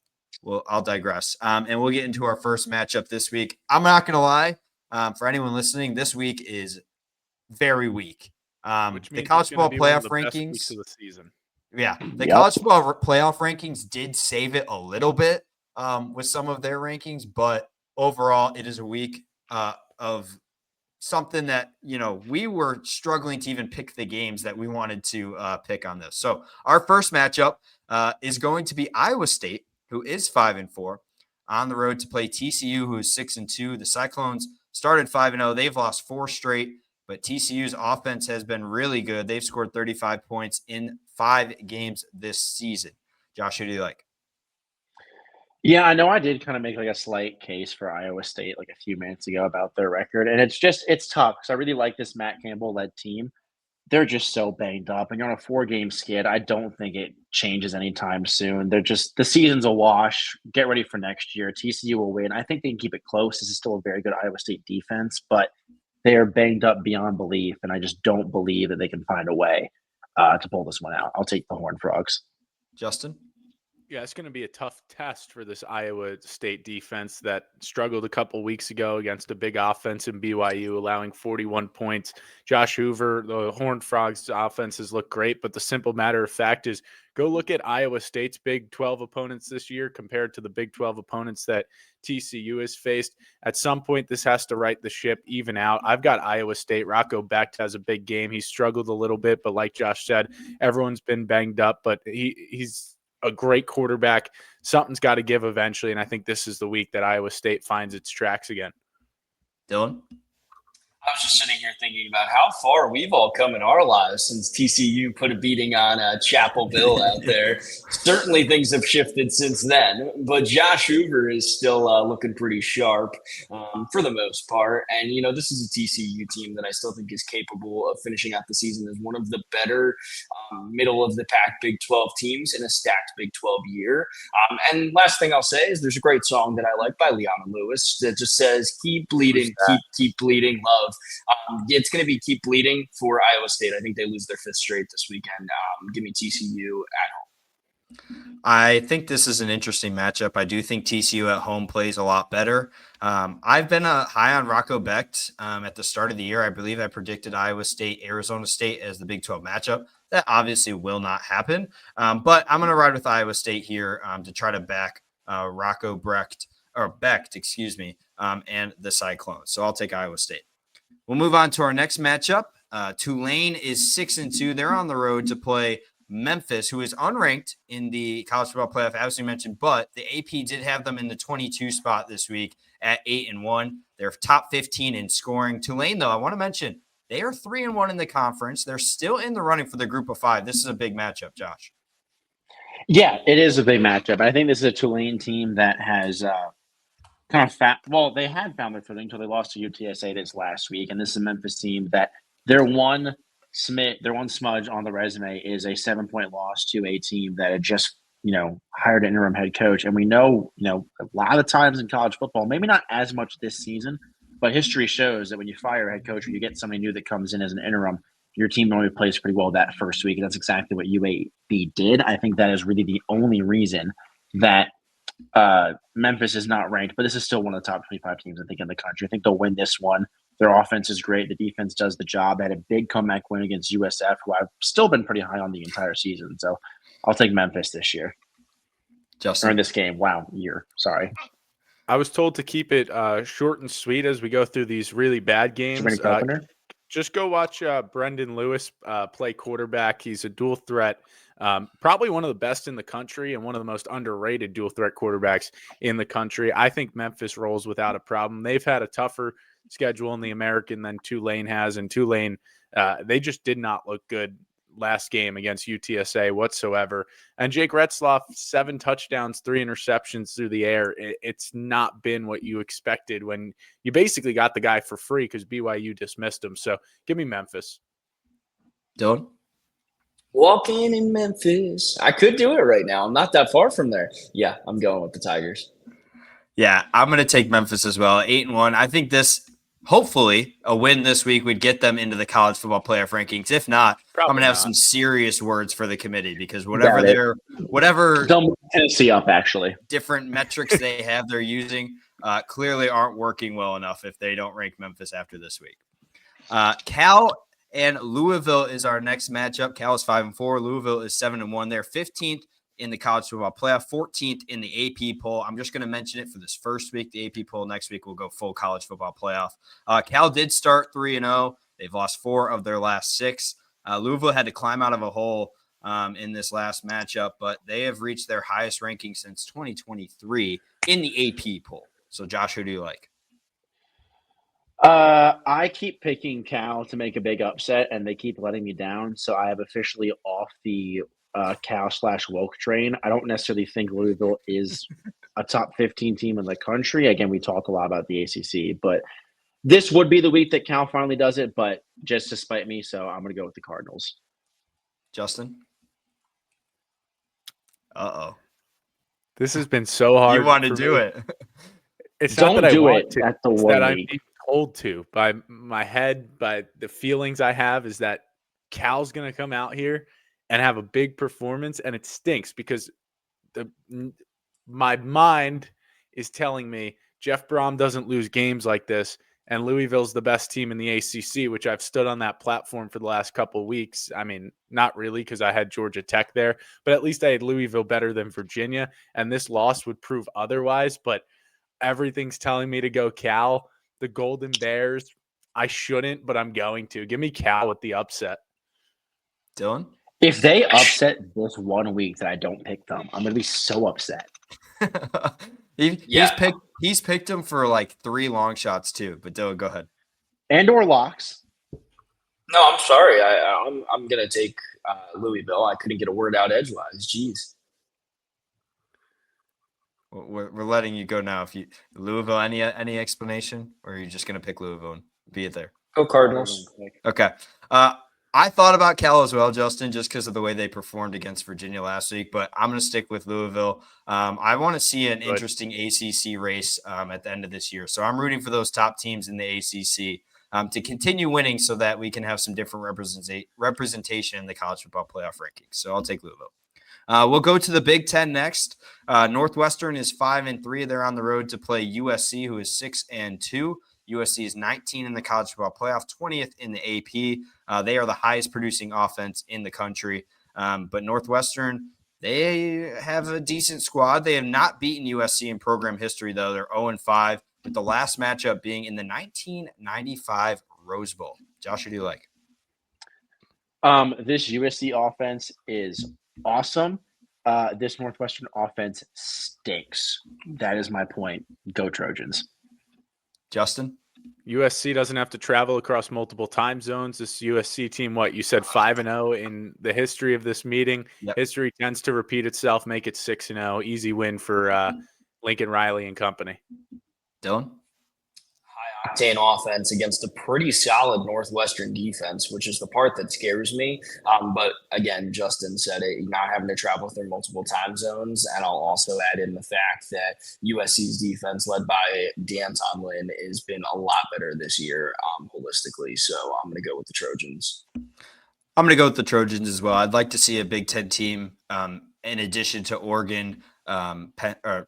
I'll digress. And we'll get into our first matchup this week. I'm not going to lie. For anyone listening, this week is very weak. Which The means college it's going football to be one playoff of the best weeks rankings. of the season. Yeah, the Yep. college football playoff rankings did save it a little bit with some of their rankings, but overall, it is a week of something that, we were struggling to even pick the games that we wanted to pick on this. So our first matchup is going to be Iowa State, who is 5-4, on the road to play TCU, who is 6-2. The Cyclones started 5-0. They've lost 4 straight, but TCU's offense has been really good. They've scored 35 points in 5 games this season. Josh, who do you like? Yeah, I know I did kind of make like a slight case for Iowa State like a few minutes ago about their record. And it's tough because I really like this Matt Campbell led team. They're just so banged up. And you're on a 4-game skid. I don't think it changes anytime soon. The season's a wash. Get ready for next year. TCU will win. I think they can keep it close. This is still a very good Iowa State defense, but they are banged up beyond belief. And I just don't believe that they can find a way to pull this one out. I'll take the Horned Frogs. Justin? Yeah, it's going to be a tough test for this Iowa State defense that struggled a couple weeks ago against a big offense in BYU, allowing 41 points. Josh Hoover, the Horned Frogs offenses look great, but the simple matter of fact is go look at Iowa State's Big 12 opponents this year compared to the Big 12 opponents that TCU has faced. At some point, this has to right the ship, even out. I've got Iowa State. Rocco Becht has a big game. He struggled a little bit, but like Josh said, everyone's been banged up, but he's a great quarterback. Something's got to give eventually, and I think this is the week that Iowa State finds its tracks again. Dylan? I was just sitting here thinking about how far we've all come in our lives since TCU put a beating on Chapel Bill out there. Certainly things have shifted since then, but Josh Hoover is still looking pretty sharp for the most part. And, this is a TCU team that I still think is capable of finishing out the season as one of the better middle of the pack Big 12 teams in a stacked Big 12 year. And last thing I'll say is there's a great song that I like by Leona Lewis that just says, keep bleeding, keep bleeding, love. It's going to be keep bleeding for Iowa State. I think they lose their 5th straight this weekend. Give me TCU at home. I think this is an interesting matchup. I do think TCU at home plays a lot better. I've been high on Rocco Becht at the start of the year. I believe I predicted Iowa State, Arizona State as the Big 12 matchup. That obviously will not happen. But I'm going to ride with Iowa State here to try to back Rocco Becht, and the Cyclones. So I'll take Iowa State. We'll move on to our next matchup. Tulane is 6-2. They're on the road to play Memphis, who is unranked in the college football playoff, as we mentioned, but the AP did have them in the 22 spot this week at 8-1. They're top 15 in scoring. Tulane, though, I want to mention, they are 3-1 in the conference. They're still in the running for the group of 5. This is a big matchup, Josh. Yeah, it is a big matchup. I think this is a Tulane team that has they had found their footing until they lost to UTSA this last week, and this is a Memphis team that their one smudge on the resume is a 7-point loss to a team that had just hired an interim head coach. And we know a lot of times in college football, maybe not as much this season, but history shows that when you fire a head coach or you get somebody new that comes in as an interim, your team normally plays pretty well that first week, and that's exactly what UAB did. I think that is really the only reason that Memphis is not ranked, but this is still one of the top 25 teams, I think, in the country. I think they'll win this one. Their offense is great. The defense does the job. They had a big comeback win against USF, who I've still been pretty high on the entire season. So I'll take Memphis this year. Justin. Or in this game. Wow, year. Sorry. I was told to keep it short and sweet as we go through these really bad games. Just go watch Brendan Lewis play quarterback. He's a dual threat. Probably one of the best in the country and one of the most underrated dual threat quarterbacks in the country. I think Memphis rolls without a problem. They've had a tougher schedule in the American than Tulane has, and Tulane, they just did not look good last game against UTSA whatsoever. And Jake Retzloff, 7 touchdowns, 3 interceptions through the air. It's not been what you expected when you basically got the guy for free because BYU dismissed him. So give me Memphis. Dylan? Walking in Memphis. I could do it right now. I'm not that far from there. Yeah, I'm going with the Tigers. Yeah, I'm going to take Memphis as well. 8-1. I think hopefully, a win this week would get them into the college football playoff rankings. If not, Probably I'm going to have not. some serious words for the committee because Got it. whatever They'll move Tennessee up, actually. different metrics they're using clearly aren't working well enough if they don't rank Memphis after this week. Cal and Louisville is our next matchup. Cal is 5-4. Louisville is 7-1. They're 15th in the college football playoff, 14th in the AP poll. I'm just going to mention it for this first week. The AP poll next week will go full college football playoff. Cal did start 3-0. They've lost 4 of their last 6. Louisville had to climb out of a hole in this last matchup, but they have reached their highest ranking since 2023 in the AP poll. So, Josh, who do you like? I keep picking Cal to make a big upset, and they keep letting me down. So I have officially off the Cal/woke train. I don't necessarily think Louisville is a top 15 team in the country. Again, we talk a lot about the ACC, but this would be the week that Cal finally does it, but just to spite me, so I'm going to go with the Cardinals. Justin? Uh-oh. This has been so hard. You want to do it. It's Don't not that do I it want to. at the It's one that I'm week. being told to by my head, by the feelings I have, is that Cal's going to come out here and have a big performance, and it stinks because my mind is telling me Jeff Brom doesn't lose games like this, and Louisville's the best team in the ACC, which I've stood on that platform for the last couple of weeks. I mean, not really because I had Georgia Tech there, but at least I had Louisville better than Virginia, and this loss would prove otherwise, but everything's telling me to go Cal. The Golden Bears, I shouldn't, but I'm going to. Give me Cal with the upset. Dylan? If they upset this 1 week that I don't pick them, I'm going to be so upset. He's picked him for like 3 long shots too, but Dylan, go ahead. And/or locks. No, I'm sorry. I'm going to take Louisville. I couldn't get a word out edgewise. Jeez. We're letting you go now. If you Louisville, any explanation, or are you just going to pick Louisville and be it there? Go Cardinals. Okay. I thought about Cal as well, Justin, just because of the way they performed against Virginia last week, but I'm going to stick with Louisville. I want to see an interesting ACC race at the end of this year. So I'm rooting for those top teams in the ACC to continue winning so that we can have some different representation in the college football playoff rankings. So I'll take Louisville. We'll go to the Big Ten next. Northwestern is 5-3. They're on the road to play USC, who is 6-2. USC is 19 in the college football playoff, 20th in the AP. They are the highest producing offense in the country. But Northwestern, they have a decent squad. They have not beaten USC in program history, though. They're 0-5, with the last matchup being in the 1995 Rose Bowl. Josh, who do you like? This USC offense is awesome. This Northwestern offense stinks. That is my point. Go Trojans. Justin? USC doesn't have to travel across multiple time zones. This USC team, what you said, 5-0 in the history of this meeting. Yep. History tends to repeat itself, make it 6-0. Easy win for Lincoln Riley and company. Dylan? High octane offense against a pretty solid Northwestern defense, which is the part that scares me. But again, Justin said it, not having to travel through multiple time zones. And I'll also add in the fact that USC's defense, led by Dan Tomlin, has been a lot better this year holistically. So I'm going to go with the Trojans. I'm going to go with the Trojans as well. I'd like to see a Big Ten team in addition to Oregon, Oregon,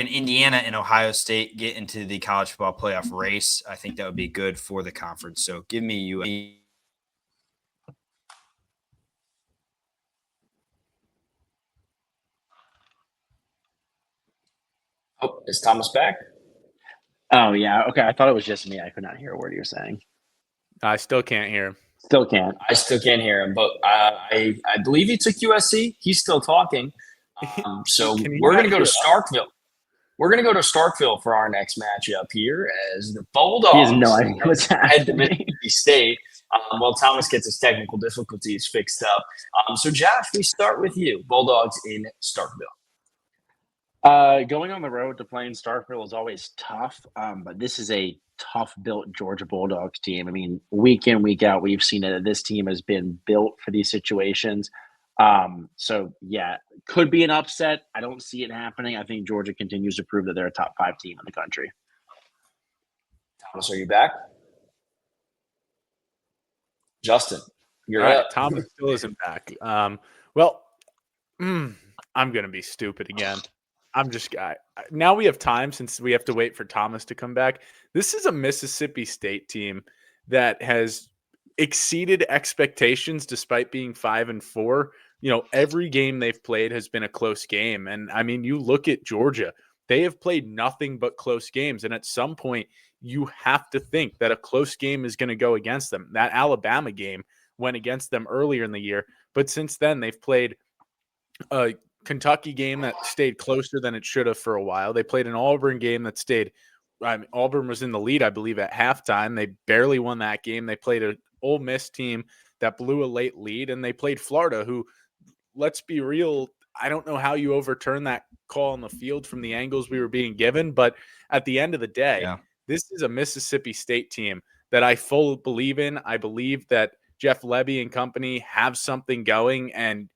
Indiana, and Ohio State get into the college football playoff race. I think that would be good for the conference. So give me you. Oh, is Thomas back? Oh, yeah. Okay. I thought it was just me. I could not hear a word you were saying. I still can't hear him. Still can't. I still can't hear him, but I believe he took USC. He's still talking. So we're going to go to Starkville. We're going to go to Starkville for our next matchup here as the Bulldogs He has no idea what's head to happening. Mississippi State. While Thomas gets his technical difficulties fixed up. So Josh, we start with you. Bulldogs in Starkville. Going on the road to play in Starkville is always tough, but this is a tough-built Georgia Bulldogs team. I mean, week in, week out, we've seen it. This team has been built for these situations. So, yeah, could be an upset. I don't see it happening. I think Georgia continues to prove that they're a top 5 team in the country. Thomas, are you back? Justin, you're All right, up. Thomas still isn't back. I'm going to be stupid again. Now we have time since we have to wait for Thomas to come back. This is a Mississippi State team that has exceeded expectations despite being 5-4. Every game they've played has been a close game. And I mean, you look at Georgia, they have played nothing but close games. And at some point, you have to think that a close game is going to go against them. That Alabama game went against them earlier in the year. But since then, they've played a Kentucky game that stayed closer than it should have for a while. They played an Auburn game that stayed. Auburn was in the lead, I believe, at halftime. They barely won that game. They played an Ole Miss team that blew a late lead, and they played Florida, who, let's be real, I don't know how you overturn that call on the field from the angles we were being given. But at the end of the day, This is a Mississippi State team that I fully believe in. I believe that Jeff Lebby and company have something going and,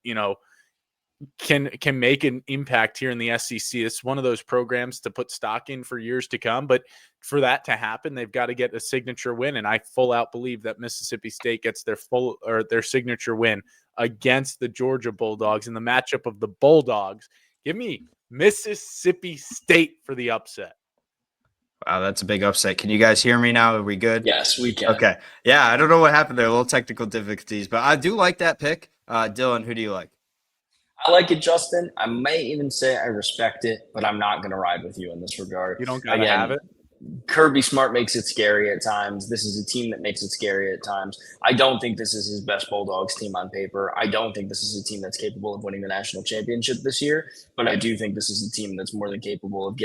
can make an impact here in the SEC. It's one of those programs to put stock in for years to come. But for that to happen, they've got to get a signature win. And I full out believe that Mississippi State gets their signature win against the Georgia Bulldogs in the matchup of the Bulldogs. Give me Mississippi State for the upset. Wow, that's a big upset. Can you guys hear me now? Are we good? Yes, we can. Okay. Yeah, I don't know what happened there. A little technical difficulties, but I do like that pick. Dylan, who do you like? I like it, Justin. I may even say I respect it, but I'm not going to ride with you in this regard. You don't got to have it? Kirby Smart makes it scary at times. This is a team that makes it scary at times. I don't think this is his best Bulldogs team on paper. I don't think this is a team that's capable of winning the national championship this year, but I do think this is a team that's more than capable of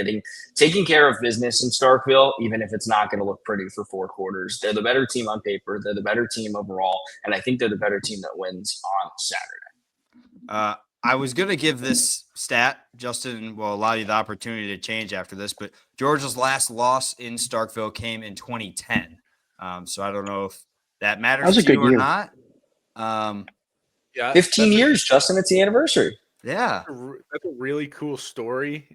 taking care of business in Starkville, even if it's not going to look pretty for 4 quarters. They're the better team on paper. They're the better team overall, and I think they're the better team that wins on Saturday. I was going to give this stat, Justin, will allow you the opportunity to change after this, but Georgia's last loss in Starkville came in 2010. So I don't know if that matters to you or not. 15 years, Justin. It's the anniversary. Yeah. That's a really cool story.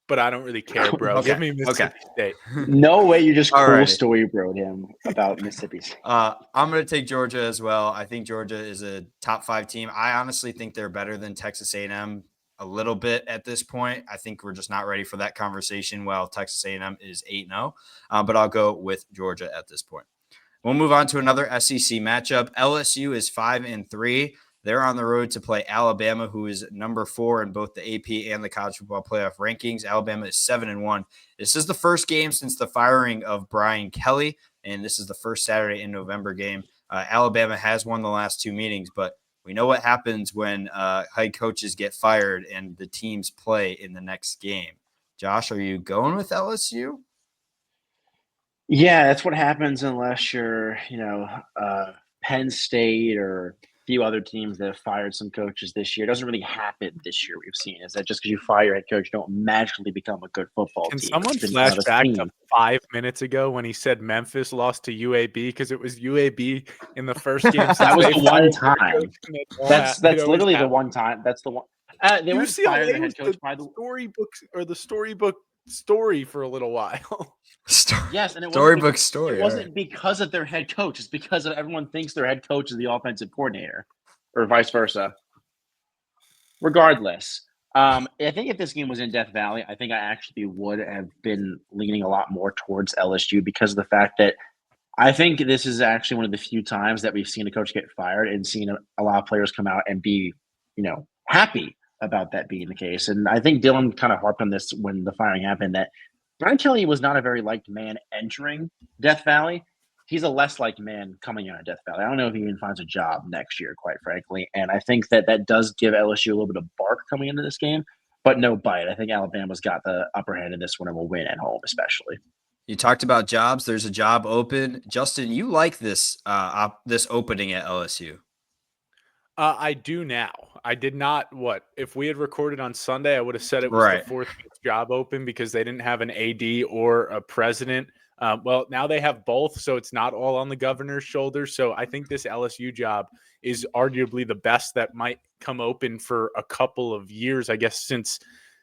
But I don't really care, bro. Okay. Give me Mississippi State. No way you just Alrighty. story broed him about Mississippi State. I'm going to take Georgia as well. I think Georgia is a top 5 team. I honestly think they're better than Texas A&M a little bit at this point. I think we're just not ready for that conversation. While Texas A&M is 8-0, but I'll go with Georgia at this point. We'll move on to another SEC matchup. LSU is 5-3. They're on the road to play Alabama, who is number 4 in both the AP and the college football playoff rankings. Alabama is 7-1. This is the first game since the firing of Brian Kelly, and this is the first Saturday in November game. Alabama has won the last 2 meetings, but we know what happens when head coaches get fired and the teams play in the next game. Josh, are you going with LSU? Yeah, that's what happens unless you're, Penn State or few other teams that have fired some coaches this year. It doesn't really happen this year. We've seen is that just because you fire your head coach, you don't magically become a good football Can team. someone flash back to 5 minutes ago when he said Memphis lost to UAB because it was UAB in the first game? That was the one time. That's literally the one time. That's the one. They were fired the head coach by the storybook story for a little while. Yes, and it wasn't because of their head coach. It's because of everyone thinks their head coach is the offensive coordinator, or vice versa. Regardless, I think if this game was in Death Valley, I think I actually would have been leaning a lot more towards LSU because of the fact that I think this is actually one of the few times that we've seen a coach get fired and seen a lot of players come out and be, happy about that being the case. And I think Dylan kind of harped on this when the firing happened, that Brian Kelly was not a very liked man entering Death Valley. He's a less liked man coming out of Death Valley. I don't know if he even finds a job next year, quite frankly. And I think that does give LSU a little bit of bark coming into this game, but no bite. I think Alabama's got the upper hand in this one and will win at home, especially. You talked about jobs. There's a job open. Justin, you like this this opening at LSU? I do now. I did not. If we had recorded on Sunday, I would have said it was Right. the fourth job open because they didn't have an AD or a president. Well, now they have both, so it's not all on the governor's shoulders. So I think this LSU job is arguably the best that might come open for a couple of years, I guess, since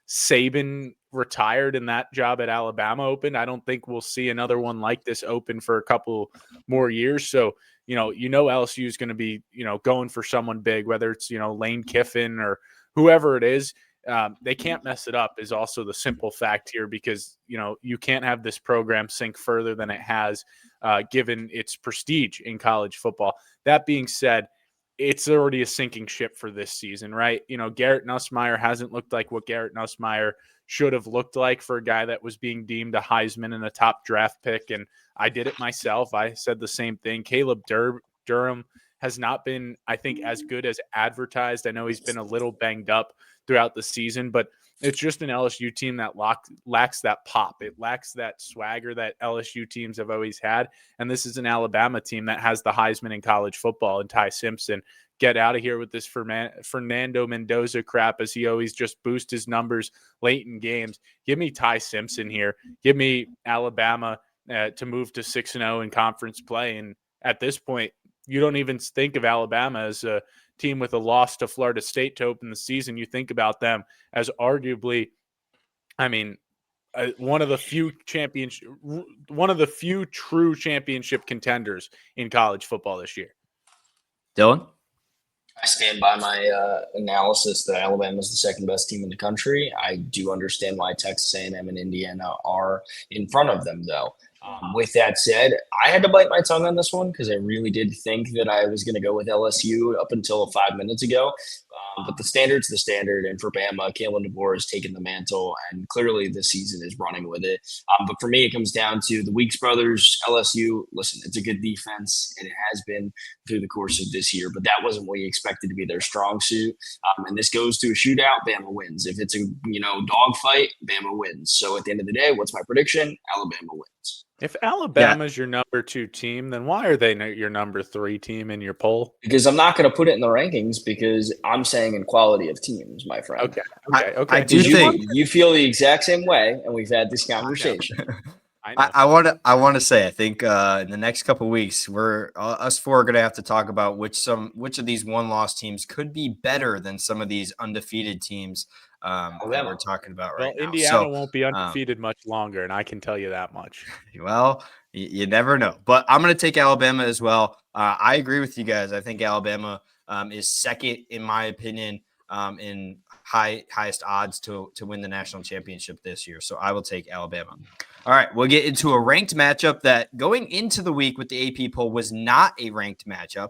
Saban retired and that job at Alabama opened. I don't think we'll see another one like this open for a couple more years. So, LSU is going to be, going for someone big, whether it's, Lane Kiffin or whoever it is. They can't mess it up is also the simple fact here because, you can't have this program sink further than it has given its prestige in college football. That being said, it's already a sinking ship for this season, right? Garrett Nussmeier hasn't looked like what Garrett Nussmeier should have looked like for a guy that was being deemed a Heisman and a top draft pick. And I did it myself. I said the same thing. Caleb Durham has not been, I think, as good as advertised. I know he's been a little banged up throughout the season, but it's just an LSU team that lacks that pop. It lacks that swagger that LSU teams have always had. And this is an Alabama team that has the Heisman in college football and Ty Simpson. Get out of here with this Fernando Mendoza crap as he always just boosts his numbers late in games. Give me Ty Simpson here. Give me Alabama to move to 6-0 in conference play. And at this point, you don't even think of Alabama as a team with a loss to Florida State to open the season. You think about them as arguably, one of the few true championship contenders in college football this year. Dylan? I stand by my analysis that Alabama is the second best team in the country. I do understand why Texas A&M and Indiana are in front of them, though. With that said, I had to bite my tongue on this one because I really did think that I was going to go with LSU up until 5 minutes ago. But the standard's the standard. And for Bama, Kalen DeBoer has taken the mantle, and clearly this season is running with it. But for me, it comes down to the Weeks brothers, LSU. Listen, it's a good defense, and it has been through the course of this year. But that wasn't what you expected to be their strong suit. And this goes to a shootout, Bama wins. If it's a dogfight, Bama wins. So at the end of the day, what's my prediction? Alabama wins. If Alabama's your number 2 team, then why are they your number 3 team in your poll? Because I'm not going to put it in the rankings because I'm saying in quality of teams, my friend. Okay. I do think you feel the exact same way, and we've had this conversation. I want to say I think in the next couple of weeks us four are going to have to talk about which of these one-loss teams could be better than some of these undefeated teams that we're talking about right now. Indiana won't be undefeated much longer, and I can tell you that much. Well, you never know. But I'm going to take Alabama as well. I agree with you guys. I think Alabama is second, in my opinion, in highest odds to win the national championship this year. So I will take Alabama. All right, we'll get into a ranked matchup that going into the week with the AP poll was not a ranked matchup.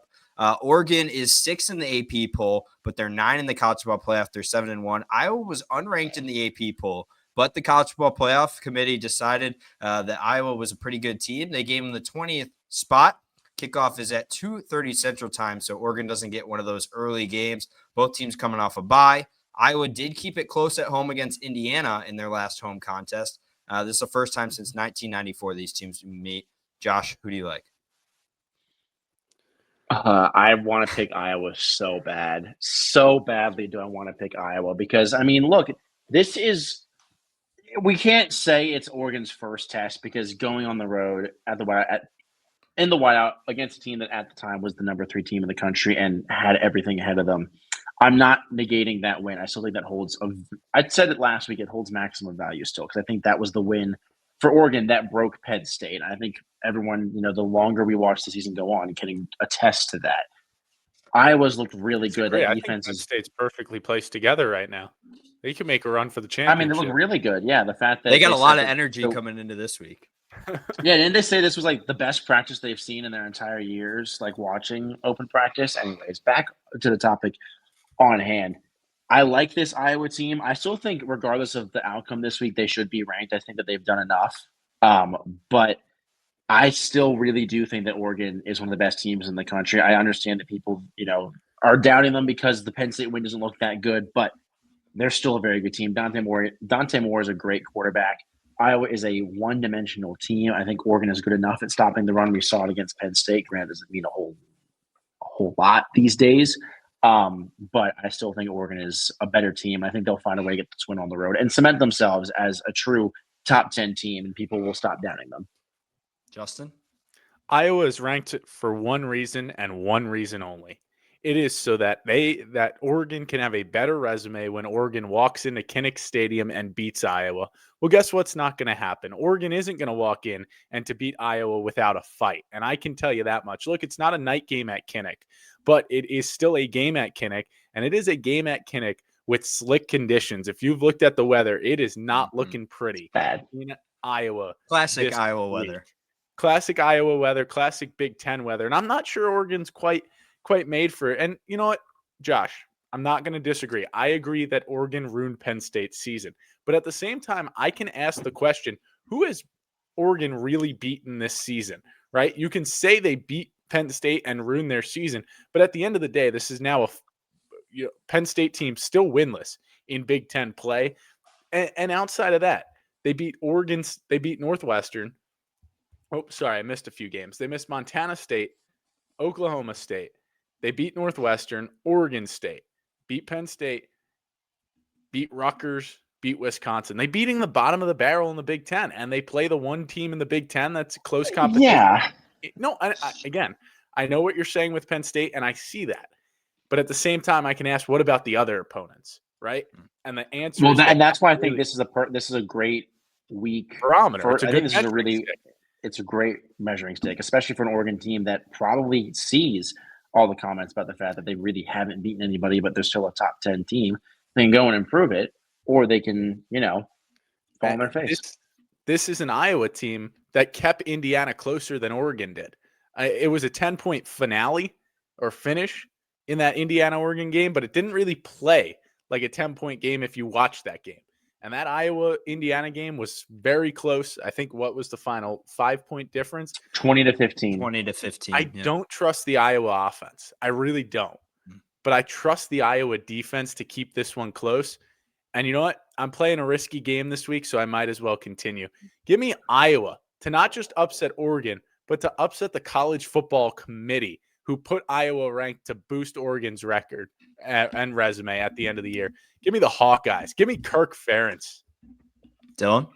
Oregon is 6 in the AP poll, but they're 9 in the college football playoff. They're 7-1. Iowa was unranked in the AP poll, but the college football playoff committee decided that Iowa was a pretty good team. They gave them the 20th spot. Kickoff is at 2:30 Central Time, so Oregon doesn't get one of those early games. Both teams coming off a bye. Iowa did keep it close at home against Indiana in their last home contest. This is the first time since 1994 these teams meet. Josh, who do you like? I want to pick Iowa so bad. So badly do I want to pick Iowa because, look, we can't say it's Oregon's first test because going on the road in the whiteout against a team that at the time was the number 3 team in the country and had everything ahead of them. I'm not negating that win. I still think that I said it last week, it holds maximum value still because I think that was the win for Oregon that broke Penn State. I think everyone, the longer we watch the season go on, can attest to that. Iowa's looked really good. That defense Penn State's perfectly placed together right now. They can make a run for the championship. They look really good. Yeah, the fact that they got a lot of energy coming into this week. Yeah, didn't they say this was like the best practice they've seen in their entire years, like watching open practice? Anyways, back to the topic on hand. I like this Iowa team. I still think regardless of the outcome this week, they should be ranked. I think that they've done enough. But I still really do think that Oregon is one of the best teams in the country. I understand that people, are doubting them because the Penn State win doesn't look that good, but they're still a very good team. Dante Moore is a great quarterback. Iowa is a one-dimensional team. I think Oregon is good enough at stopping the run. We saw it against Penn State. Granted, doesn't mean a whole lot these days. But I still think Oregon is a better team. I think they'll find a way to get this win on the road and cement themselves as a true top 10 team, and people will stop doubting them. Justin? Iowa is ranked for one reason and one reason only. It is so that Oregon can have a better resume when Oregon walks into Kinnick Stadium and beats Iowa. Well, guess what's not going to happen? Oregon isn't going to walk in and to beat Iowa without a fight. And I can tell you that much. Look, it's not a night game at Kinnick, but it is still a game at Kinnick, and it is a game at Kinnick with slick conditions. If you've looked at the weather, it is not looking pretty. Bad. In Iowa. Classic Iowa weather. Classic Iowa weather, classic Big Ten weather. And I'm not sure Oregon's quite made for it. And you know what, Josh, I'm not going to disagree. I agree that Oregon ruined Penn State's season. But at the same time, I can ask the question, who has Oregon really beaten this season, right? You can say they beat Penn State and ruined their season, but at the end of the day, this is now a Penn State team still winless in Big Ten play. And outside of that, they beat Northwestern. Oh, sorry, I missed a few games. They missed Montana State, Oklahoma State. They beat Northwestern, Oregon State, beat Penn State, beat Rutgers, beat Wisconsin. They beating the bottom of the barrel in the Big Ten, and they play the one team in the Big Ten that's a close competition. Yeah. No, again, I know what you're saying with Penn State, and I see that. But at the same time, I can ask, what about the other opponents, right? And the answer is and that's why I think this is a great week. barometer. I think this is it's a great measuring stick, especially for an Oregon team that probably sees all the comments about the fact that they really haven't beaten anybody, but they're still a top 10 team. They can go and improve it, or they can, fall on their face. This is an Iowa team that kept Indiana closer than Oregon did. It was a 10-point finale or finish in that Indiana-Oregon game, but it didn't really play like a 10-point game if you watched that game. And that Iowa-Indiana game was very close. I think what was the final 5-point difference? 20-15. 20-15. I don't trust the Iowa offense. I really don't. But I trust the Iowa defense to keep this one close. And you know what? I'm playing a risky game this week, so I might as well continue. Give me Iowa to not just upset Oregon, but to upset the college football committee who put Iowa ranked to boost Oregon's record and resume at the end of the year. Give me the Hawkeyes. Give me Kirk Ferentz. Dylan?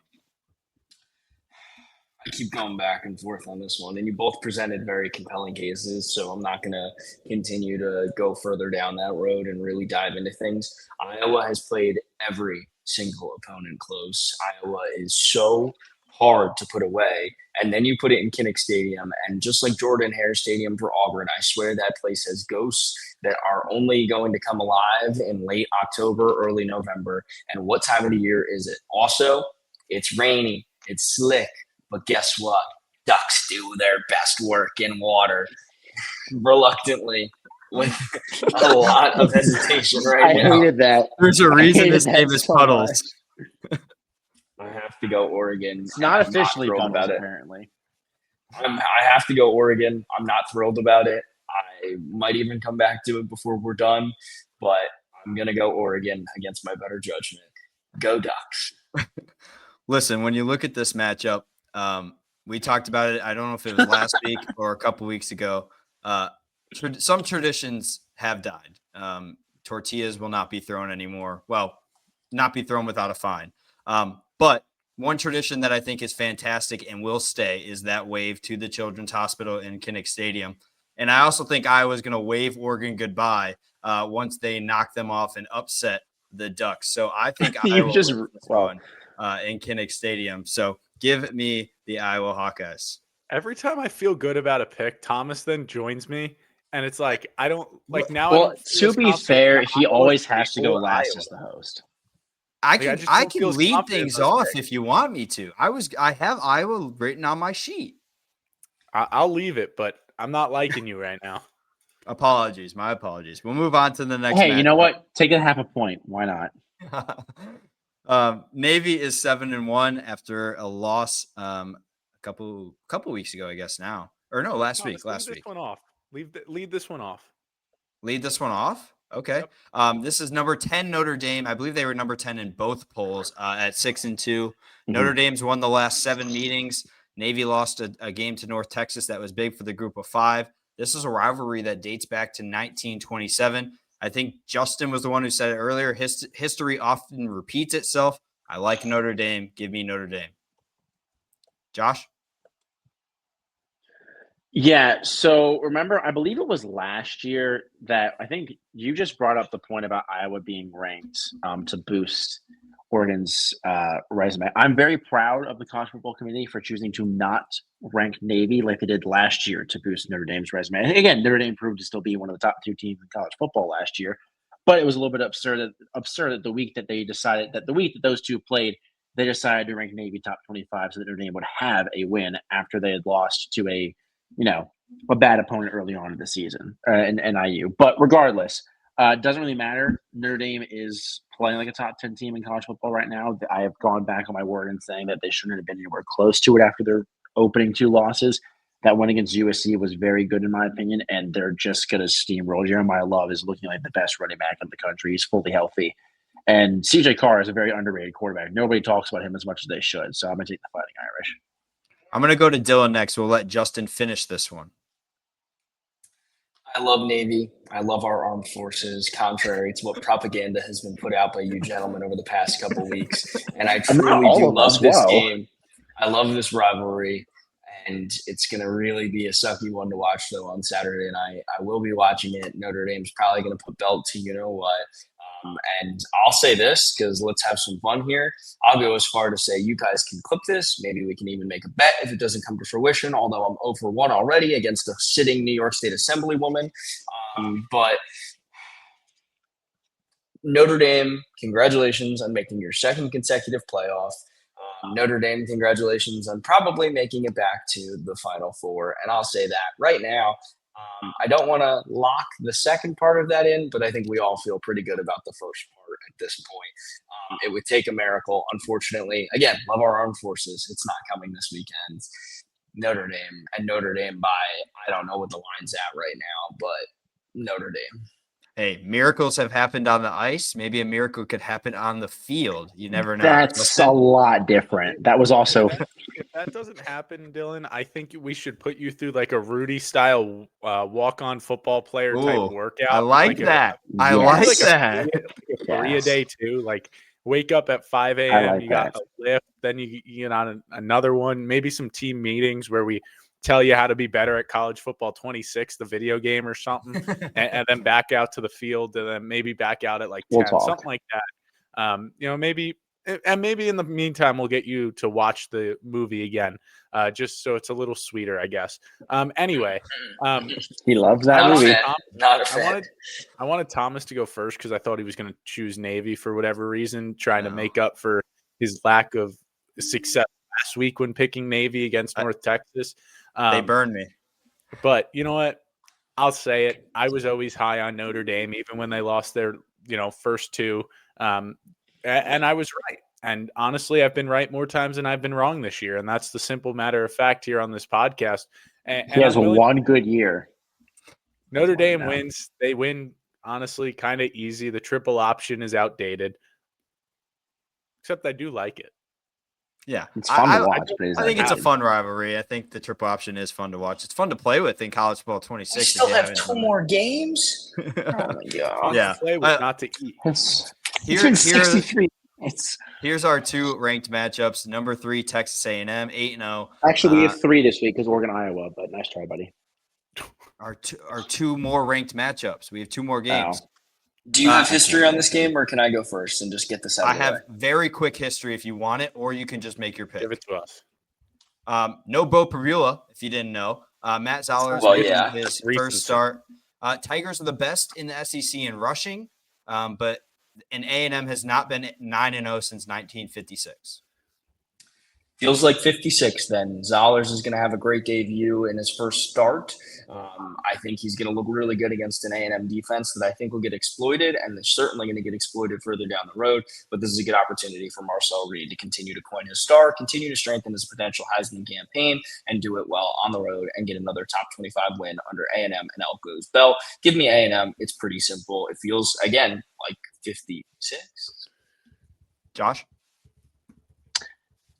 I keep going back and forth on this one, and you both presented very compelling cases, so I'm not going to continue to go further down that road and really dive into things. Iowa has played every single opponent close. Iowa is so hard to put away, and then you put it in Kinnick Stadium, and just like Jordan-Hare Stadium for Auburn, I swear that place has ghosts that are only going to come alive in late October, early November. And what time of the year is it? Also, it's rainy, it's slick, but guess what? Ducks do their best work in water reluctantly with a lot of hesitation right now. I hated that. There's a reason his name is Puddles. I have to go Oregon. It's not officially thrilled Puddles, about it. apparently. I have to go Oregon. I'm not thrilled about it. I might even come back to it before we're done, but I'm going to go Oregon against my better judgment. Go Ducks. Listen, when you look at this matchup, we talked about it. I don't know if it was last week or a couple weeks ago. Some traditions have died. Tortillas will not be thrown anymore. Well, not be thrown without a fine. But one tradition that I think is fantastic and will stay is that wave to the Children's Hospital in Kinnick Stadium. And I also think Iowa's going to wave Oregon goodbye once they knock them off and upset the Ducks. So I think Iowa just in Kinnick Stadium. So give me the Iowa Hawkeyes. Every time I feel good about a pick, Thomas then joins me, and it's like I don't like now. Well, to be fair, he always has to go last as the host. I can lead things off if you want me to. I have Iowa written on my sheet. I'll leave it, but I'm not liking you right now. Apologies. My apologies. We'll move on to the next. Hey, you know what? Take it half a point. Why not? Navy is 7-1 after a loss a couple weeks ago, I guess now. Or no, last week. Lead this one off. Lead this one off. Lead this one off? Okay. Yep. This is number 10 Notre Dame. I believe they were number 10 in both polls at 6-2. Mm-hmm. Notre Dame's won the last 7 meetings. Navy lost a game to North Texas that was big for the group of 5. This is a rivalry that dates back to 1927. I think Justin was the one who said it earlier. History often repeats itself. I like Notre Dame. Give me Notre Dame. Josh? Yeah, so remember, I believe it was last year that I think you just brought up the point about Iowa being ranked to boost Oregon's resume. I'm very proud of the college football committee for choosing to not rank Navy like they did last year to boost Notre Dame's resume. And again, Notre Dame proved to still be one of the top 2 teams in college football last year, but it was a little bit absurd that the week that those two played, they decided to rank Navy top 25 so that Notre Dame would have a win after they had lost to a bad opponent early on in the season in NIU. But regardless, it doesn't really matter. Notre Dame is playing like a top 10 team in college football right now. I have gone back on my word in saying that they shouldn't have been anywhere close to it after their opening 2 losses. That win against USC was very good in my opinion, and they're just going to steamroll. Jeremiah Love is looking like the best running back in the country. He's fully healthy. And CJ Carr is a very underrated quarterback. Nobody talks about him as much as they should, so I'm going to take the Fighting Irish. I'm going to go to Dylan next. We'll let Justin finish this one. I love Navy. I love our armed forces, contrary to what propaganda has been put out by you gentlemen over the past couple weeks. And I truly do love this game. I love this rivalry. And it's going to really be a sucky one to watch, though, on Saturday night. I will be watching it. Notre Dame's probably going to put belt to you-know-what. And I'll say this because let's have some fun here. I'll go as far to say you guys can clip this. Maybe we can even make a bet if it doesn't come to fruition, although I'm 0 for 1 already against a sitting New York State Assemblywoman. But Notre Dame, congratulations on making your 2nd consecutive playoff. Notre Dame, congratulations on probably making it back to the Final Four. And I'll say that right now. I don't want to lock the second part of that in, but I think we all feel pretty good about the first part at this point. It would take a miracle, unfortunately. Again, love our armed forces. It's not coming this weekend. Notre Dame by, I don't know what the line's at right now, but Notre Dame. Hey, miracles have happened on the ice. Maybe a miracle could happen on the field. You never know. That's a lot different. That was also if that doesn't happen, Dylan, I think we should put you through like a Rudy style walk-on football player type workout. I like that. I like that. Like 3 a day too. Like wake up at 5 a.m. You got a lift, then you get on another one. Maybe some team meetings where we tell you how to be better at College Football 26, the video game or something, and then back out to the field, and then maybe back out at like 10, something like that. Maybe in the meantime, we'll get you to watch the movie again, just so it's a little sweeter, I guess. Anyway, he loves that movie. I wanted Thomas to go first because I thought he was going to choose Navy for whatever reason, trying to make up for his lack of success last week when picking Navy against North Texas. They burned me. But you know what? I'll say it. I was always high on Notre Dame, even when they lost their, first 2. And I was right. And honestly, I've been right more times than I've been wrong this year. And that's the simple matter of fact here on this podcast. And he has one good year. Notre Dame wins. They win, honestly, kind of easy. The triple option is outdated. Except I do like it. Yeah, it's fun to watch. I think it's a fun rivalry. I think the triple option is fun to watch. It's fun to play with in College Football 26. We still have 2 more games. Oh my god! Yeah, play with, not to eat. Here's our 2 ranked matchups. Number 3, Texas A&M, 8-0. Actually, we have 3 this week because Oregon, Iowa. But nice try, buddy. Our 2 more ranked matchups. We have 2 more games. Wow. Do you have history on this game, or can I go first and just get this out of the way? I have very quick history if you want it, or you can just make your pick. Give it to us. No Bo Prabula, if you didn't know. Matt Zoller's making his first start. Tigers are the best in the SEC in rushing, but A&M has not been 9-0 since 1956. Feels like 56 then. Zollers is going to have a great debut in his first start. I think he's going to look really good against an A&M defense that I think will get exploited, and they're certainly going to get exploited further down the road. But this is a good opportunity for Marcel Reed to continue to coin his star, continue to strengthen his potential Heisman campaign, and do it well on the road and get another top 25 win under A&M and Elko's belt. Give me A&M. It's pretty simple. It feels, again, like 56. Josh?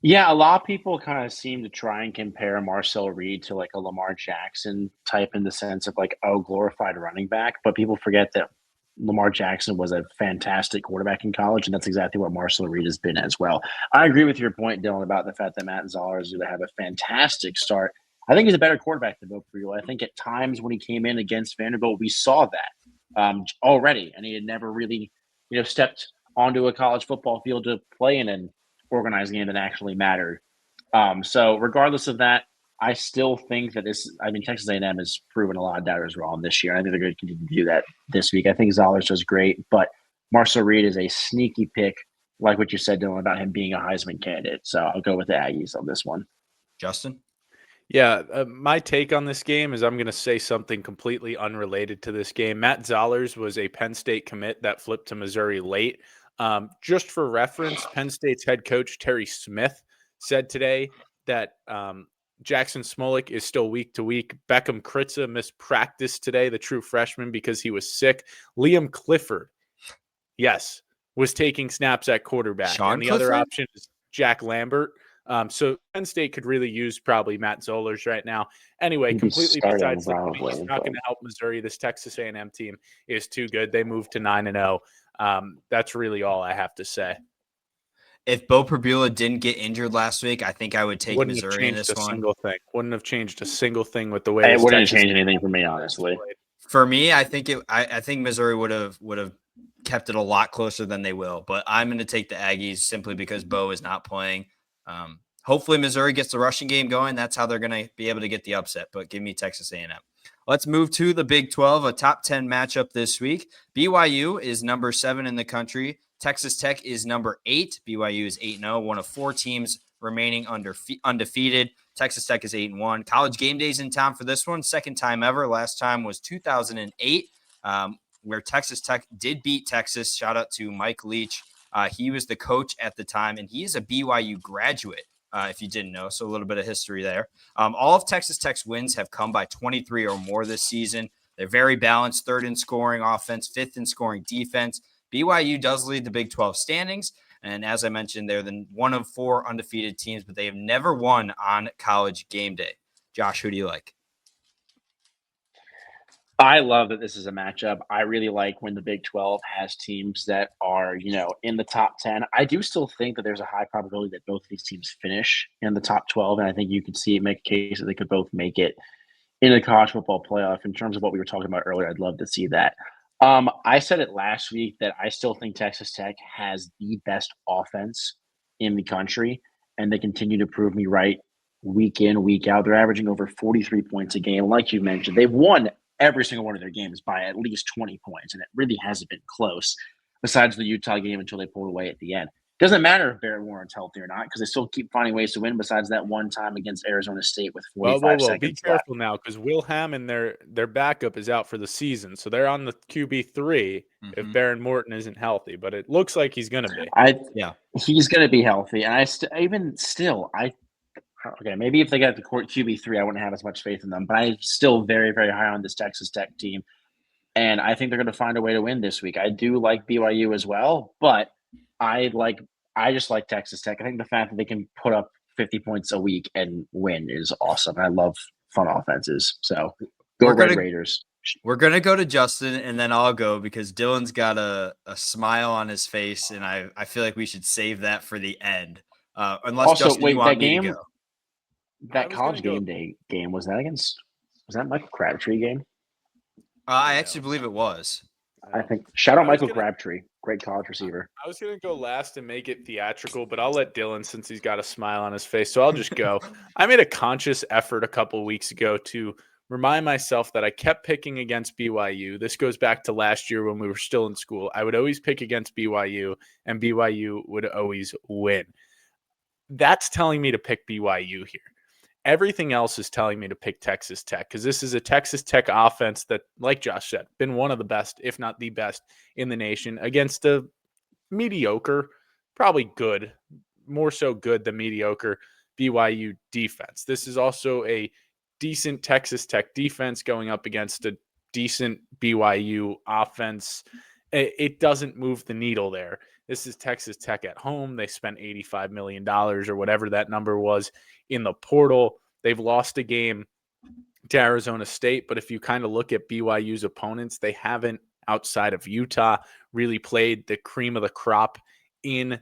Yeah, a lot of people kind of seem to try and compare Marcel Reed to like a Lamar Jackson type in the sense of like, glorified running back. But people forget that Lamar Jackson was a fantastic quarterback in college, and that's exactly what Marcel Reed has been as well. I agree with your point, Dylan, about the fact that Matt Zoller is going to have a fantastic start. I think he's a better quarterback than Bo Perillo. I think at times when he came in against Vanderbilt, we saw that already, and he had never really, stepped onto a college football field to play in an organized game that actually mattered. So regardless of that, I still think that Texas A&M has proven a lot of doubters wrong this year. I think they're going to continue to do that this week. I think Zollers does great, but Marcel Reed is a sneaky pick, like what you said, Dylan, about him being a Heisman candidate. So I'll go with the Aggies on this one. Justin? Yeah, my take on this game is I'm going to say something completely unrelated to this game. Matt Zollers was a Penn State commit that flipped to Missouri late. Just for reference, Penn State's head coach, Terry Smith, said today that Jackson Smolik is still week to week. Beckham Kritza missed practice today, the true freshman, because he was sick. Liam Clifford, yes, was taking snaps at quarterback. Sean and the Clifford? other option is Jack Lambert. So Penn State could really use probably Matt Zollers right now. Anyway, He'd be completely starting besides the point, probably, it's not going to help Missouri. This Texas A&M team is too good. They moved to 9-0. That's really all I have to say. If Bo Perillo didn't get injured last week, I think I would take Wouldn't have Missouri in changed this a one. single thing. Wouldn't have changed a single thing with the way It this wouldn't Texas change anything for me, honestly. played. For me, I think I think Missouri would have kept it a lot closer than they will. But I'm going to take the Aggies simply because Bo is not playing. Hopefully, Missouri gets the rushing game going. That's how they're going to be able to get the upset. But give me Texas A&M. Let's move to the Big 12, a top 10 matchup this week. BYU is number 7 in the country. Texas Tech is number 8. BYU is 8-0, one of 4 teams remaining undefeated. Texas Tech is 8-1. College game days in town for this one. Second time ever. Last time was 2008, where Texas Tech did beat Texas. Shout out to Mike Leach. He was the coach at the time, and he is a BYU graduate, if you didn't know. So a little bit of history there. All of Texas Tech's wins have come by 23 or more this season. They're very balanced, 3rd in scoring offense, 5th in scoring defense. BYU does lead the Big 12 standings. And as I mentioned, they're one of 4 undefeated teams, but they have never won on College game day. Josh, who do you like? I love that this is a matchup. I really like when the Big 12 has teams that are, in the top 10. I do still think that there's a high probability that both of these teams finish in the top 12, and I think you could make a case that they could both make it in the college football playoff. In terms of what we were talking about earlier, I'd love to see that. I said it last week that I still think Texas Tech has the best offense in the country, and they continue to prove me right week in, week out. They're averaging over 43 points a game. Like you mentioned, they've won every single one of their games by at least 20 points, and it really hasn't been close besides the Utah game until they pulled away at the end. Doesn't matter if Barrett Warren's healthy or not because they still keep finding ways to win besides that one time against Arizona State with 45 seconds Be left. careful now because Will Hammond, their backup, is out for the season. So they're on the QB3 if Baron Morton isn't healthy, but it looks like he's going to be. He's going to be healthy. And okay, maybe if they got the court QB3, I wouldn't have as much faith in them. But I'm still very, very high on this Texas Tech team. And I think they're going to find a way to win this week. I do like BYU as well, but I just like Texas Tech. I think the fact that they can put up 50 points a week and win is awesome. I love fun offenses. So go Red Raiders. We're going to go to Justin, and then I'll go because Dylan's got a smile on his face, and I feel like we should save that for the end. Unless also, Justin, you want me to go. That college game day game, was that Michael Crabtree game? I actually believe it was. I think. Shout out Michael Crabtree. Great college receiver. I was going to go last and make it theatrical, but I'll let Dylan since he's got a smile on his face. So I'll just go. I made a conscious effort a couple of weeks ago to remind myself that I kept picking against BYU. This goes back to last year when we were still in school. I would always pick against BYU, and BYU would always win. That's telling me to pick BYU here. Everything else is telling me to pick Texas Tech because this is a Texas Tech offense that, like Josh said, been one of the best, if not the best, in the nation against a mediocre, probably good, more so good than mediocre BYU defense. This is also a decent Texas Tech defense going up against a decent BYU offense. It doesn't move the needle there. This is Texas Tech at home. They spent $85 million or whatever that number was in the portal. They've lost a game to Arizona State, but if you kind of look at BYU's opponents, they haven't outside of Utah, really played the cream of the crop in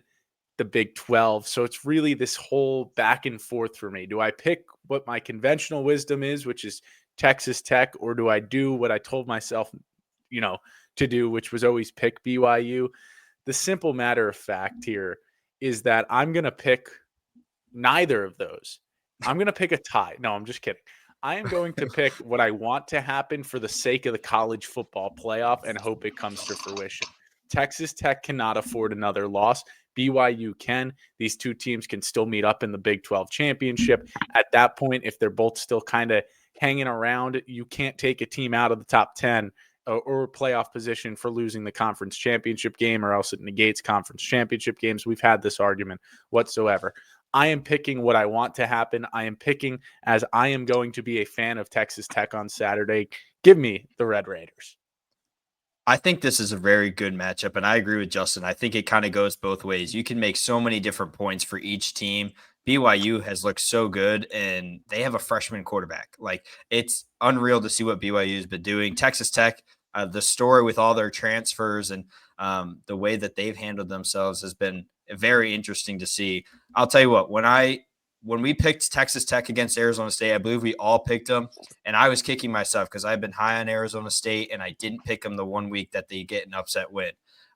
the Big 12. So it's really this whole back and forth for me. Do I pick what my conventional wisdom is, which is Texas Tech, or do I do what I told myself, to do, which was always pick BYU? The simple matter of fact here is that I'm going to pick neither of those. I'm going to pick a tie. No, I'm just kidding. I am going to pick what I want to happen for the sake of the college football playoff and hope it comes to fruition. Texas Tech cannot afford another loss. BYU can. These two teams can still meet up in the Big 12 championship. At that point, if they're both still kind of hanging around, you can't take a team out of the top 10 or playoff position for losing the conference championship game, or else it negates conference championship games. We've had this argument whatsoever. I am picking what I want to happen. I am picking as I am going to be a fan of Texas Tech on Saturday. Give me the Red Raiders. I think this is a very good matchup, and I agree with Justin. I think it kind of goes both ways. You can make so many different points for each team. BYU has looked so good, and they have a freshman quarterback. Like, it's unreal to see what BYU has been doing. Texas Tech, the story with all their transfers and the way that they've handled themselves has been very interesting to see. I'll tell you what, when we picked Texas Tech against Arizona State, I believe we all picked them, and I was kicking myself because I've been high on Arizona State, and I didn't pick them the 1 week that they get an upset win.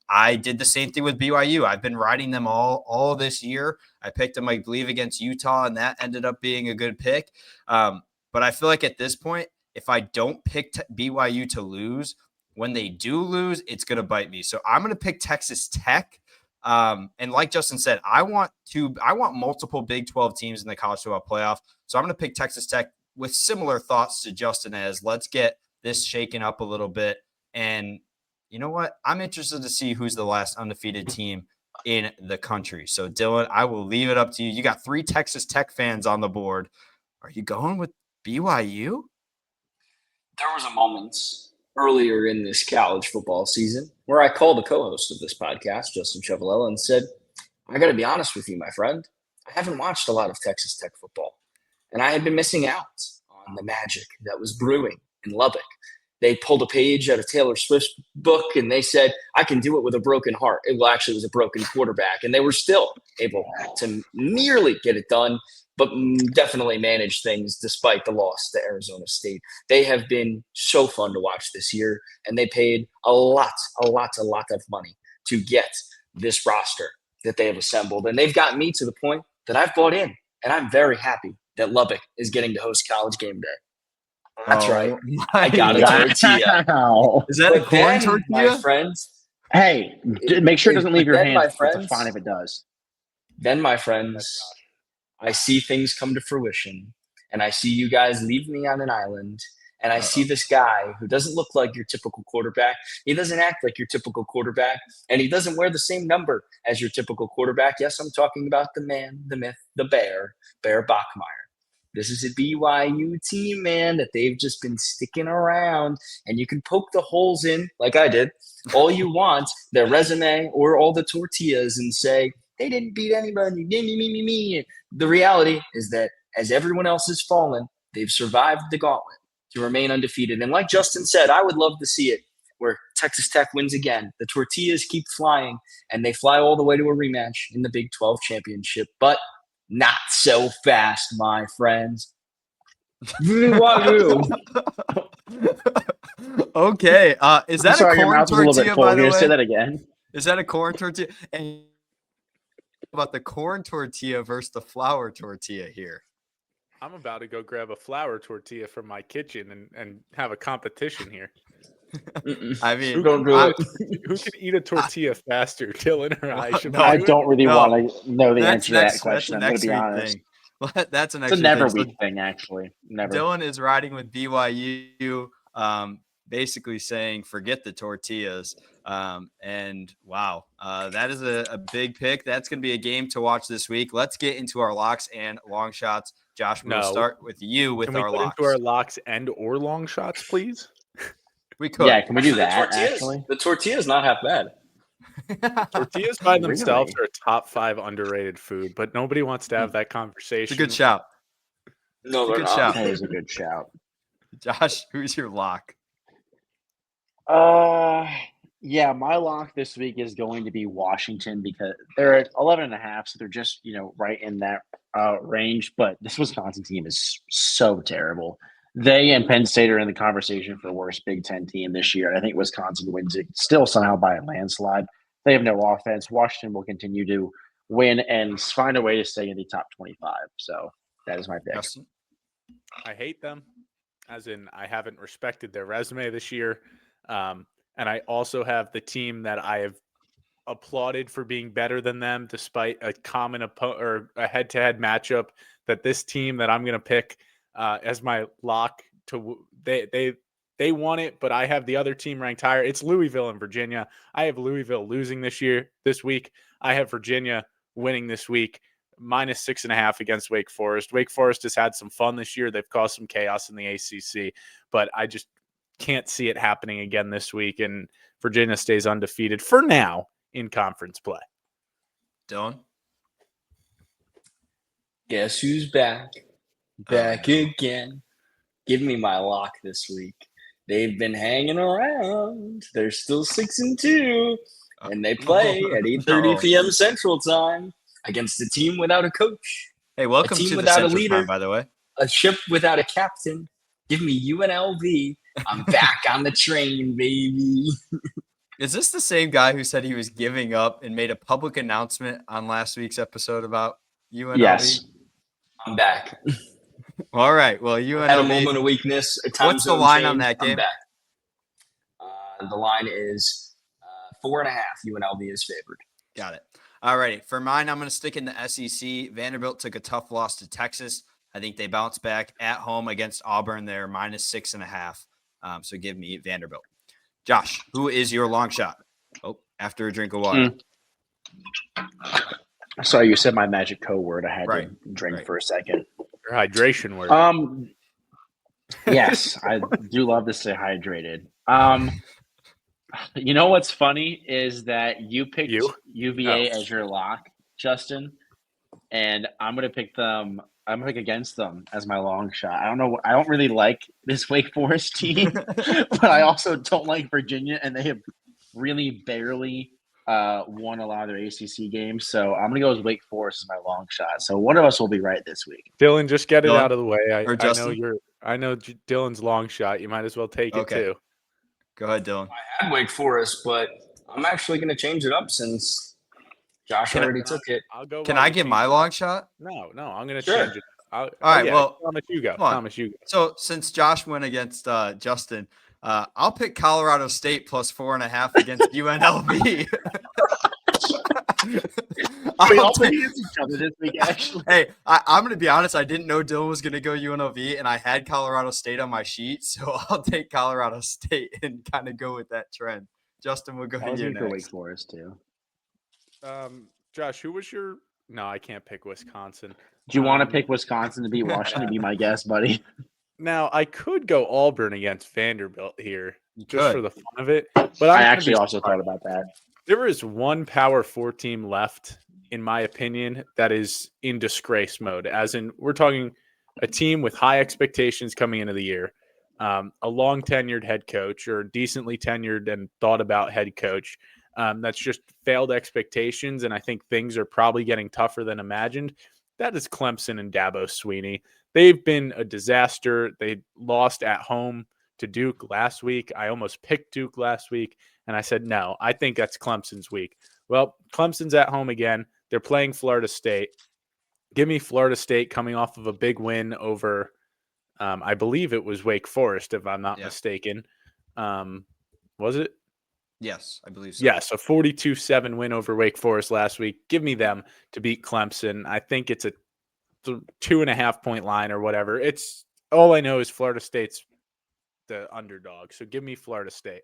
I did the same thing with BYU. I've been riding them all this year. I picked them, I believe, against Utah, and that ended up being a good pick. But I feel like at this point, if I don't pick BYU to lose, when they do lose, it's going to bite me. So I'm going to pick Texas Tech. And like Justin said, I want multiple Big 12 teams in the college football playoff. So I'm going to pick Texas Tech with similar thoughts to Justin as let's get this shaken up a little bit. And you know what? I'm interested to see who's the last undefeated team in the country. So Dylan, I will leave it up to you. You got 3 Texas Tech fans on the board. Are you going with BYU? There was a moment earlier in this college football season where I called the co-host of this podcast, Justin Chevalella, and said, I got to be honest with you, my friend. I haven't watched a lot of Texas Tech football, and I had been missing out on the magic that was brewing in Lubbock. They pulled a page out of Taylor Swift's book, and they said, I can do it with a broken heart. Well, actually, it was a broken quarterback, and they were still able to nearly get it done, but definitely manage things despite the loss to Arizona State. They have been so fun to watch this year, and they paid a lot of money to get this roster that they have assembled. And they've got me to the point that I've bought in, and I'm very happy that Lubbock is getting to host College Game Day. That's right. I got a tortilla. Is that a corn tortilla? My friends. Hey, make sure it doesn't leave your hands. It's fine if it does. Then, my friends, I see things come to fruition, and I see you guys leave me on an island, and I see this guy who doesn't look like your typical quarterback. He doesn't act like your typical quarterback, and he doesn't wear the same number as your typical quarterback. Yes, I'm talking about the man, the myth, the Bear Bachmeier. This is a BYU team, man, that they've just been sticking around, and you can poke the holes in, like I did, all you want, their resume or all the tortillas, and say, they didn't beat anybody. Me. The reality is that as everyone else has fallen, they've survived the gauntlet to remain undefeated. And like Justin said, I would love to see it where Texas Tech wins again. The tortillas keep flying, and they fly all the way to a rematch in the Big 12 championship. But not so fast, my friends. Okay. Is that a corn tortilla, by the way? Say that again. Is that a corn tortilla? And about the corn tortilla versus the flour tortilla here. I'm about to go grab a flour tortilla from my kitchen and have a competition here. I mean, who can eat a tortilla faster, Dylan or I? I don't really want to know the answer to that question. I'm going to be honest. That's an it's a never week thing, actually. Never. Dylan is riding with BYU, basically saying, forget the tortillas. And wow, that is a big pick. That's going to be a game to watch this week. Let's get into our locks and long shots. Josh, we'll start with you with our locks. Into our locks and or long shots, please? We could. Yeah, can we do that, actually? The tortilla is not half bad. Tortillas by themselves are a top 5 underrated food, but nobody wants to have that conversation. It's a good shout. No, they're not. Shout. That is a good shout. Josh, who's your lock? Yeah, my lock this week is going to be Washington because they're at 11.5, so they're just, right in that range. But this Wisconsin team is so terrible. They and Penn State are in the conversation for worst Big Ten team this year. And I think Wisconsin wins it still somehow by a landslide. They have no offense. Washington will continue to win and find a way to stay in the top 25. So that is my pick. Justin? I hate them, as in I haven't respected their resume this year. And I also have the team that I have applauded for being better than them, despite a common or a head-to-head matchup. That this team that I'm going to pick as my lock to they won it, but I have the other team ranked higher. It's Louisville and Virginia. I have Louisville losing this week. I have Virginia winning this week. -6.5 against Wake Forest. Wake Forest has had some fun this year. They've caused some chaos in the ACC, but I just can't see it happening again this week. And Virginia stays undefeated for now in conference play. Dylan? Guess who's back? Back again. Give me my lock this week. They've been hanging around. They're still 6-2, and they play at 8:30 p.m. Central Time against a team without a coach. Hey, welcome to the Central Time, by the way. A ship without a captain. Give me UNLV. I'm back on the train, baby. Is this the same guy who said he was giving up and made a public announcement on last week's episode about UNLV? Yes. I'm back. All right. Well, UNLV. Had a moment of weakness. What's the line on that game? I'm back. The line is 4.5. UNLV is favored. Got it. All righty. For mine, I'm going to stick in the SEC. Vanderbilt took a tough loss to Texas. I think they bounced back at home against Auburn. They're -6.5. So give me Vanderbilt. Josh, who is your long shot? Oh, after a drink of water. Sorry, you said my magic code word. I had to drink for a second. Your hydration word. Yes, I do love to stay hydrated. You know what's funny is that you picked UVA as your lock, Justin, and I'm gonna pick them. I'm gonna pick against them as my long shot. I don't know. I don't really like this Wake Forest team, but I also don't like Virginia, and they have really barely won a lot of their ACC games. So I'm gonna go with Wake Forest as my long shot. So one of us will be right this week. Dylan, just get it out of the way. I know Dylan's long shot. You might as well take it too. Go ahead, Dylan. I had Wake Forest, but I'm actually going to change it up since Josh already took it. Can I get my long shot? No, I'm going to change it. All right, well, Thomas, you go. So since Josh went against Justin, I'll pick Colorado State +4.5 against UNLV. We all play against each other this week, actually. Hey, I'm going to be honest. I didn't know Dylan was going to go UNLV, and I had Colorado State on my sheet, so I'll take Colorado State and kind of go with that trend. Justin, we'll go to you next. For Wake Forest, too. Josh, who was your – no, I can't pick Wisconsin. Do you want to pick Wisconsin to beat Washington to be my guest, buddy? Now, I could go Auburn against Vanderbilt here just for the fun of it. But I actually also thought about that. There is one Power 4 team left, in my opinion, that is in disgrace mode. As in, we're talking a team with high expectations coming into the year, a long tenured head coach or decently tenured and thought about head coach that's just failed expectations. And I think things are probably getting tougher than imagined. That is Clemson and Dabo Swinney. They've been a disaster. They lost at home to Duke last week. I almost picked Duke last week, and I said, no, I think that's Clemson's week. Well, Clemson's at home again. They're playing Florida State. Give me Florida State coming off of a big win over, I believe it was Wake Forest, if I'm not mistaken. Was it? Yes, I believe so. Yes, a 42-7 win over Wake Forest last week. Give me them to beat Clemson. I think it's a 2.5-point line or whatever. It's all I know is Florida State's the underdog. So give me Florida State.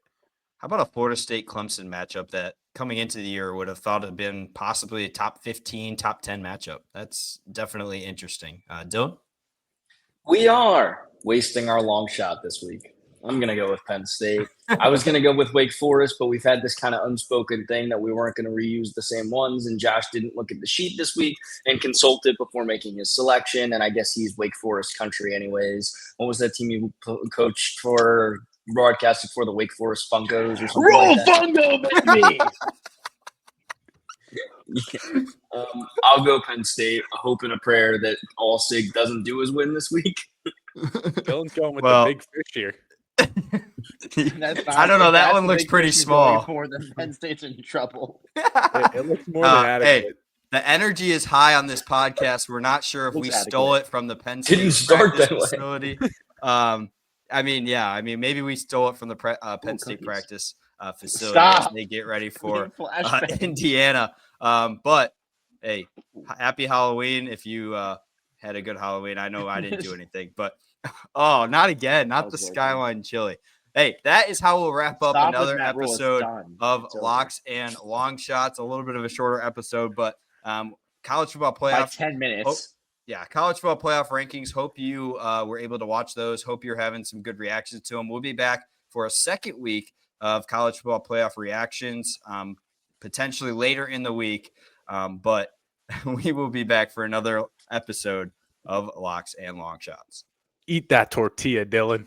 How about a Florida State Clemson matchup that coming into the year would have thought had been possibly a top 15, top 10 matchup? That's definitely interesting. Dylan? We are wasting our long shot this week. I'm going to go with Penn State. I was going to go with Wake Forest, but we've had this kind of unspoken thing that we weren't going to reuse the same ones, and Josh didn't look at the sheet this week and consult it before making his selection, and I guess he's Wake Forest country anyways. What was that team you coached for broadcasted for the Wake Forest Funkos or something Roll like that. Fungo, baby! I'll go Penn State. A hope and a prayer that all Sig doesn't do is win this week. Dylan's going with Well- the big fish here. I don't know. That one looks pretty small. For the Penn State's in trouble. It looks more than adequate. Hey, the energy is high on this podcast. We're not sure if Looks we stole adequate. it from the Penn State Didn't start practice that way. facility. Maybe we stole it from the Penn State cookies. practice facility as Stop. they get ready for Flashback. Indiana. But hey, happy Halloween if you had a good Halloween. I know I didn't do anything, but not again, not the was working. Skyline chili. Hey, that is how we'll wrap up Stop with another Matt Rule. It's episode done. of It's over. Locks and Long Shots. A little bit of a shorter episode, but college football By playoff. 10 minutes. Yeah, college football playoff rankings. Hope you were able to watch those. Hope you're having some good reactions to them. We'll be back for a second week of college football playoff reactions, potentially later in the week. But we will be back for another episode of Locks and Long Shots. Eat that tortilla, Dylan.